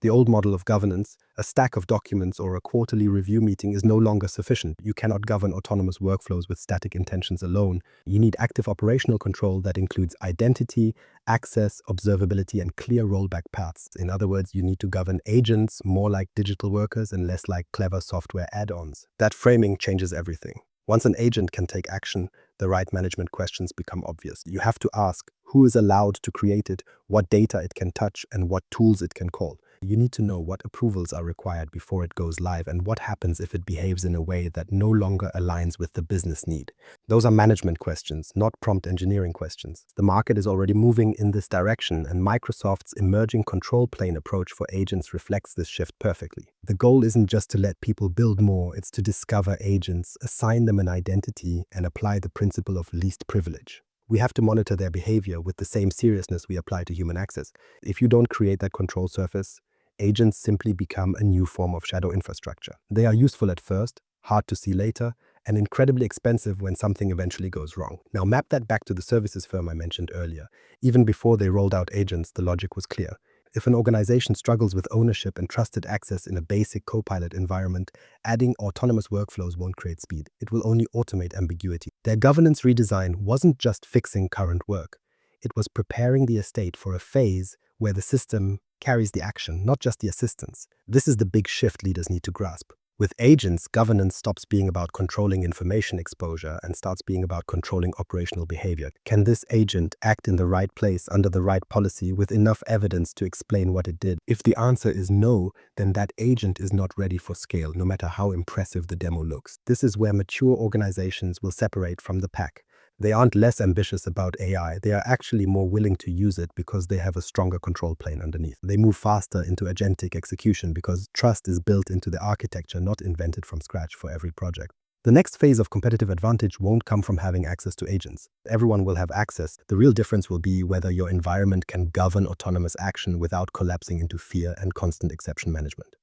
The old model of governance, a stack of documents or a quarterly review meeting, is no longer sufficient. You cannot govern autonomous workflows with static intentions alone. You need active operational control that includes identity, access, observability, and clear rollback paths. In other words, you need to govern agents more like digital workers and less like clever software add-ons. That framing changes everything. Once an agent can take action, the right management questions become obvious. You have to ask who is allowed to create it, what data it can touch, and what tools it can call. You need to know what approvals are required before it goes live and what happens if it behaves in a way that no longer aligns with the business need. Those are management questions, not prompt engineering questions. The market is already moving in this direction, and Microsoft's emerging control plane approach for agents reflects this shift perfectly. The goal isn't just to let people build more, it's to discover agents, assign them an identity, and apply the principle of least privilege. We have to monitor their behavior with the same seriousness we apply to human access. If you don't create that control surface, agents simply become a new form of shadow infrastructure. They are useful at first, hard to see later, and incredibly expensive when something eventually goes wrong. Now map that back to the services firm I mentioned earlier. Even before they rolled out agents, the logic was clear. If an organization struggles with ownership and trusted access in a basic Copilot environment, adding autonomous workflows won't create speed. It will only automate ambiguity. Their governance redesign wasn't just fixing current work. It was preparing the estate for a phase where the system carries the action, not just the assistance. This is the big shift leaders need to grasp. With agents, governance stops being about controlling information exposure and starts being about controlling operational behavior. Can this agent act in the right place under the right policy with enough evidence to explain what it did? If the answer is no, then that agent is not ready for scale, no matter how impressive the demo looks. This is where mature organizations will separate from the pack. They aren't less ambitious about AI, they are actually more willing to use it because they have a stronger control plane underneath. They move faster into agentic execution because trust is built into the architecture, not invented from scratch for every project. The next phase of competitive advantage won't come from having access to agents. Everyone will have access. The real difference will be whether your environment can govern autonomous action without collapsing into fear and constant exception management.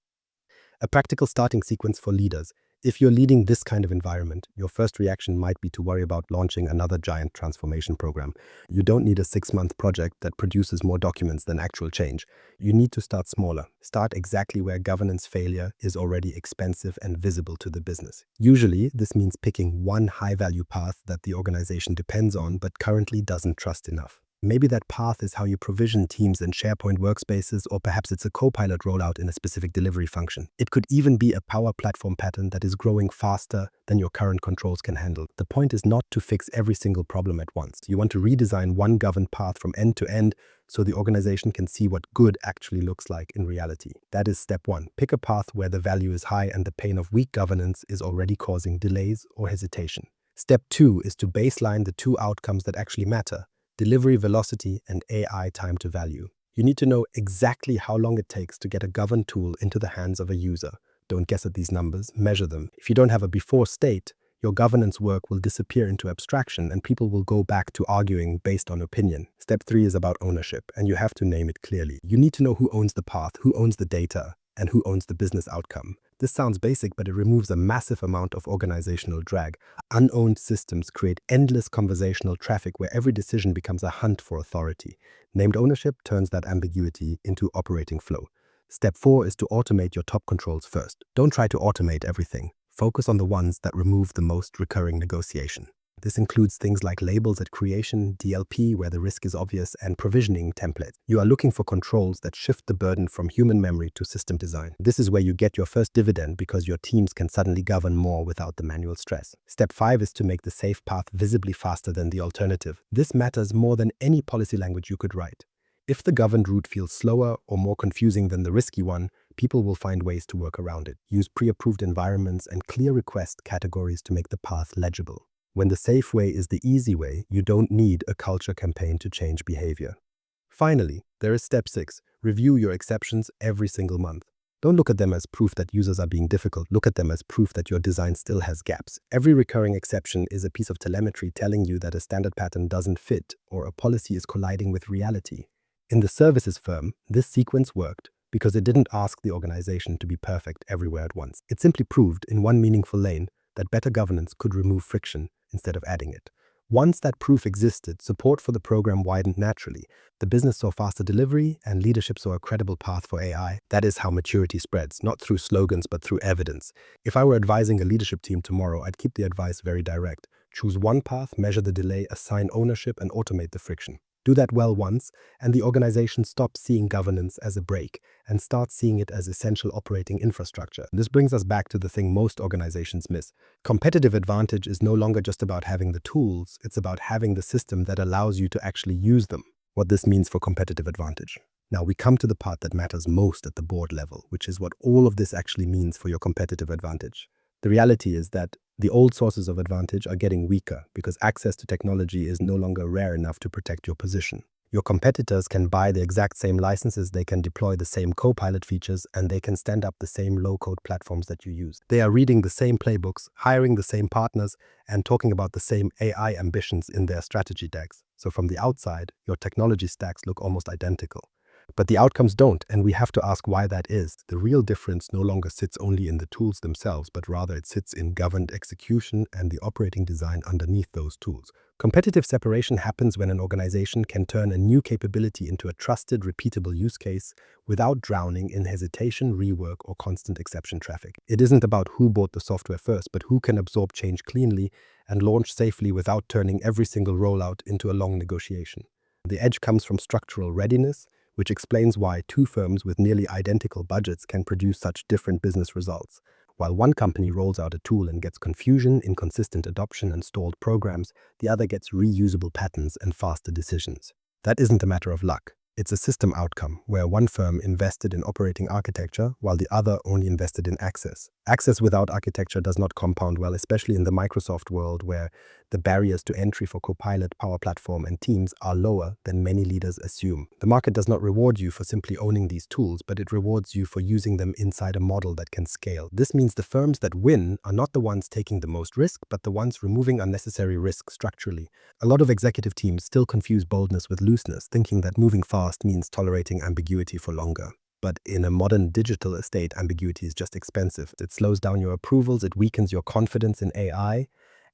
A practical starting sequence for leaders. If you're leading this kind of environment, your first reaction might be to worry about launching another giant transformation program. You don't need a 6-month project that produces more documents than actual change. You need to start smaller. Start exactly where governance failure is already expensive and visible to the business. Usually, this means picking one high-value path that the organization depends on but currently doesn't trust enough. Maybe that path is how you provision teams in SharePoint workspaces, or perhaps it's a Copilot rollout in a specific delivery function. It could even be a Power Platform pattern that is growing faster than your current controls can handle. The point is not to fix every single problem at once. You want to redesign one governed path from end to end so the organization can see what good actually looks like in reality. That is step one. Pick a path where the value is high and the pain of weak governance is already causing delays or hesitation. Step two is to baseline the two outcomes that actually matter: delivery velocity and AI time to value. You need to know exactly how long it takes to get a governed tool into the hands of a user. Don't guess at these numbers, measure them. If you don't have a before state, your governance work will disappear into abstraction and people will go back to arguing based on opinion. Step three is about ownership, and you have to name it clearly. You need to know who owns the path, who owns the data, and who owns the business outcome. This sounds basic, but it removes a massive amount of organizational drag. Unowned systems create endless conversational traffic where every decision becomes a hunt for authority. Named ownership turns that ambiguity into operating flow. Step four is to automate your top controls first. Don't try to automate everything. Focus on the ones that remove the most recurring negotiation. This includes things like labels at creation, DLP where the risk is obvious, and provisioning templates. You are looking for controls that shift the burden from human memory to system design. This is where you get your first dividend because your teams can suddenly govern more without the manual stress. Step five is to make the safe path visibly faster than the alternative. This matters more than any policy language you could write. If the governed route feels slower or more confusing than the risky one, people will find ways to work around it, use pre-approved environments and clear request categories to make the path legible. When the safe way is the easy way, you don't need a culture campaign to change behavior. Finally, there is step 6. Review your exceptions every single month. Don't look at them as proof that users are being difficult. Look at them as proof that your design still has gaps. Every recurring exception is a piece of telemetry telling you that a standard pattern doesn't fit or a policy is colliding with reality. In the services firm, this sequence worked because it didn't ask the organization to be perfect everywhere at once. It simply proved in one meaningful lane that better governance could remove friction instead of adding it. Once that proof existed, support for the program widened naturally. The business saw faster delivery, and leadership saw a credible path for AI. That is how maturity spreads, not through slogans, but through evidence. If I were advising a leadership team tomorrow, I'd keep the advice very direct. Choose one path, measure the delay, assign ownership, and automate the friction. Do that well once, and the organization stops seeing governance as a break and starts seeing it as essential operating infrastructure. This brings us back to the thing most organizations miss. Competitive advantage is no longer just about having the tools, it's about having the system that allows you to actually use them. What this means for competitive advantage. Now we come to the part that matters most at the board level, which is what all of this actually means for your competitive advantage. The reality is that the old sources of advantage are getting weaker because access to technology is no longer rare enough to protect your position. Your competitors can buy the exact same licenses, they can deploy the same Copilot features, and they can stand up the same low-code platforms that you use. They are reading the same playbooks, hiring the same partners, and talking about the same AI ambitions in their strategy decks. So from the outside, your technology stacks look almost identical. But the outcomes don't, and we have to ask why that is. The real difference no longer sits only in the tools themselves, but rather it sits in governed execution and the operating design underneath those tools. Competitive separation happens when an organization can turn a new capability into a trusted, repeatable use case without drowning in hesitation, rework, or constant exception traffic. It isn't about who bought the software first, but who can absorb change cleanly and launch safely without turning every single rollout into a long negotiation. The edge comes from structural readiness, which explains why two firms with nearly identical budgets can produce such different business results. While one company rolls out a tool and gets confusion, inconsistent adoption, and stalled programs, the other gets reusable patterns and faster decisions. That isn't a matter of luck. It's a system outcome where one firm invested in operating architecture while the other only invested in access. Access without architecture does not compound well, especially in the Microsoft world where the barriers to entry for Copilot, Power Platform, and Teams are lower than many leaders assume. The market does not reward you for simply owning these tools, but it rewards you for using them inside a model that can scale. This means the firms that win are not the ones taking the most risk, but the ones removing unnecessary risk structurally. A lot of executive teams still confuse boldness with looseness, thinking that moving fast means tolerating ambiguity for longer. But in a modern digital estate, ambiguity is just expensive. It slows down your approvals, it weakens your confidence in AI,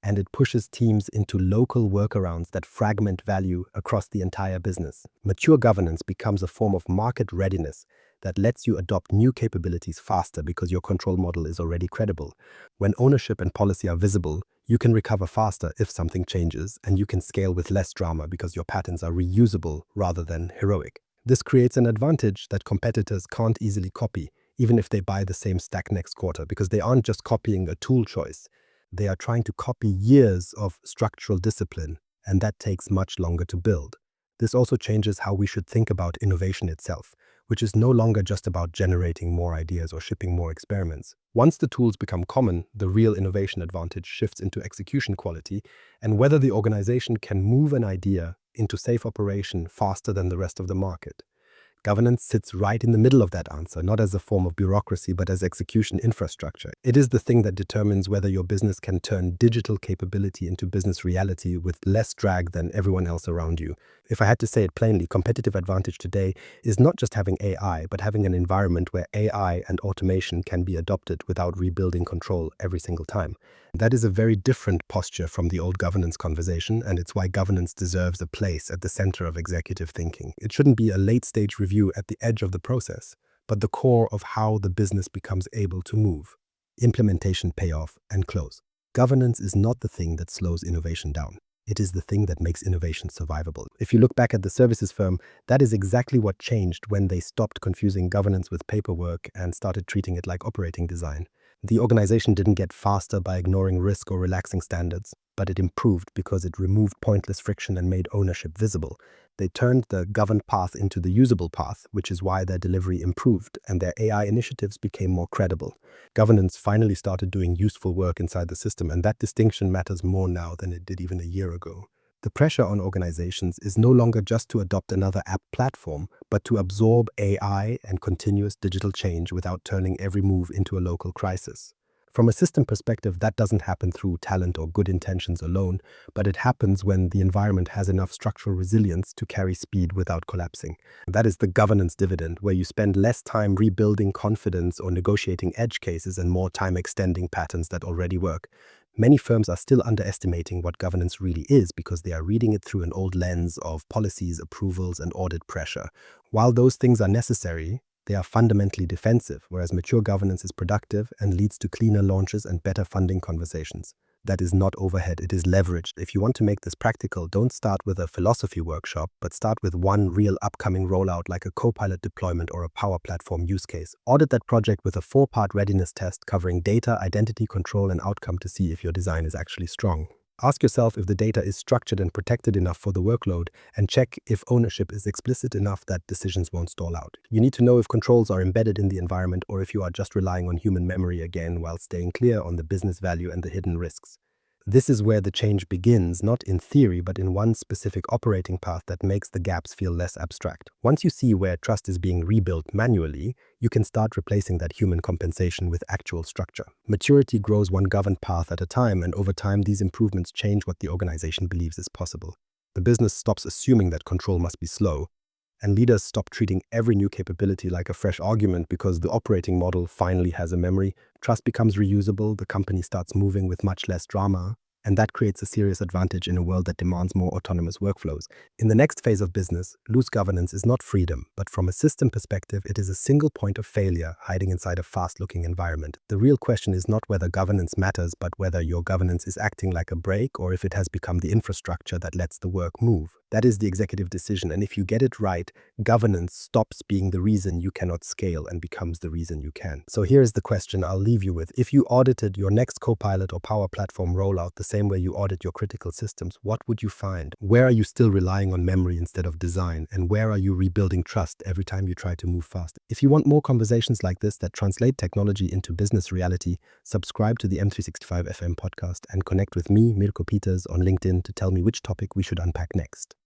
and it pushes teams into local workarounds that fragment value across the entire business. Mature governance becomes a form of market readiness that lets you adopt new capabilities faster because your control model is already credible. When ownership and policy are visible, you can recover faster if something changes, and you can scale with less drama because your patterns are reusable rather than heroic. This creates an advantage that competitors can't easily copy, even if they buy the same stack next quarter, because they aren't just copying a tool choice. They are trying to copy years of structural discipline, and that takes much longer to build. This also changes how we should think about innovation itself, which is no longer just about generating more ideas or shipping more experiments. Once the tools become common, the real innovation advantage shifts into execution quality and whether the organization can move an idea into safe operation faster than the rest of the market. Governance sits right in the middle of that answer, not as a form of bureaucracy, but as execution infrastructure. It is the thing that determines whether your business can turn digital capability into business reality with less drag than everyone else around you. If I had to say it plainly, competitive advantage today is not just having AI, but having an environment where AI and automation can be adopted without rebuilding control every single time. That is a very different posture from the old governance conversation, and it's why governance deserves a place at the center of executive thinking. It shouldn't be a late-stage review at the edge of the process, but the core of how the business becomes able to move. Implementation, payoff, and close. Governance is not the thing that slows innovation down. It is the thing that makes innovation survivable. If you look back at the services firm, that is exactly what changed when they stopped confusing governance with paperwork and started treating it like operating design. The organization didn't get faster by ignoring risk or relaxing standards, but it improved because it removed pointless friction and made ownership visible. They turned the governed path into the usable path, which is why their delivery improved and their AI initiatives became more credible. Governance finally started doing useful work inside the system, and that distinction matters more now than it did even a year ago. The pressure on organizations is no longer just to adopt another app platform, but to absorb AI and continuous digital change without turning every move into a local crisis. From a system perspective, that doesn't happen through talent or good intentions alone, but it happens when the environment has enough structural resilience to carry speed without collapsing. That is the governance dividend, where you spend less time rebuilding confidence or negotiating edge cases and more time extending patterns that already work. Many firms are still underestimating what governance really is because they are reading it through an old lens of policies, approvals, and audit pressure. While those things are necessary, they are fundamentally defensive, whereas mature governance is productive and leads to cleaner launches and better funding conversations. That is not overhead, it is leveraged. If you want to make this practical, don't start with a philosophy workshop, but start with one real upcoming rollout like a Copilot deployment or a Power Platform use case. Audit that project with a 4-part readiness test covering data, identity, control, and outcome to see if your design is actually strong. Ask yourself if the data is structured and protected enough for the workload, and check if ownership is explicit enough that decisions won't stall out. You need to know if controls are embedded in the environment or if you are just relying on human memory again while staying clear on the business value and the hidden risks. This is where the change begins, not in theory, but in one specific operating path that makes the gaps feel less abstract. Once you see where trust is being rebuilt manually, you can start replacing that human compensation with actual structure. Maturity grows one governed path at a time, and over time, these improvements change what the organization believes is possible. The business stops assuming that control must be slow, and leaders stop treating every new capability like a fresh argument because the operating model finally has a memory. Trust becomes reusable, the company starts moving with much less drama, and that creates a serious advantage in a world that demands more autonomous workflows. In the next phase of business, loose governance is not freedom, but from a system perspective, it is a single point of failure hiding inside a fast-looking environment. The real question is not whether governance matters, but whether your governance is acting like a brake or if it has become the infrastructure that lets the work move. That is the executive decision, and if you get it right, governance stops being the reason you cannot scale and becomes the reason you can. So here's the question I'll leave you with. If you audited your next Copilot or Power Platform rollout the same way you audit your critical systems, what would you find? Where are you still relying on memory instead of design? And where are you rebuilding trust every time you try to move fast? If you want more conversations like this that translate technology into business reality, subscribe to the M365 FM podcast and connect with me, Mirko Peters, on LinkedIn to tell me which topic we should unpack next.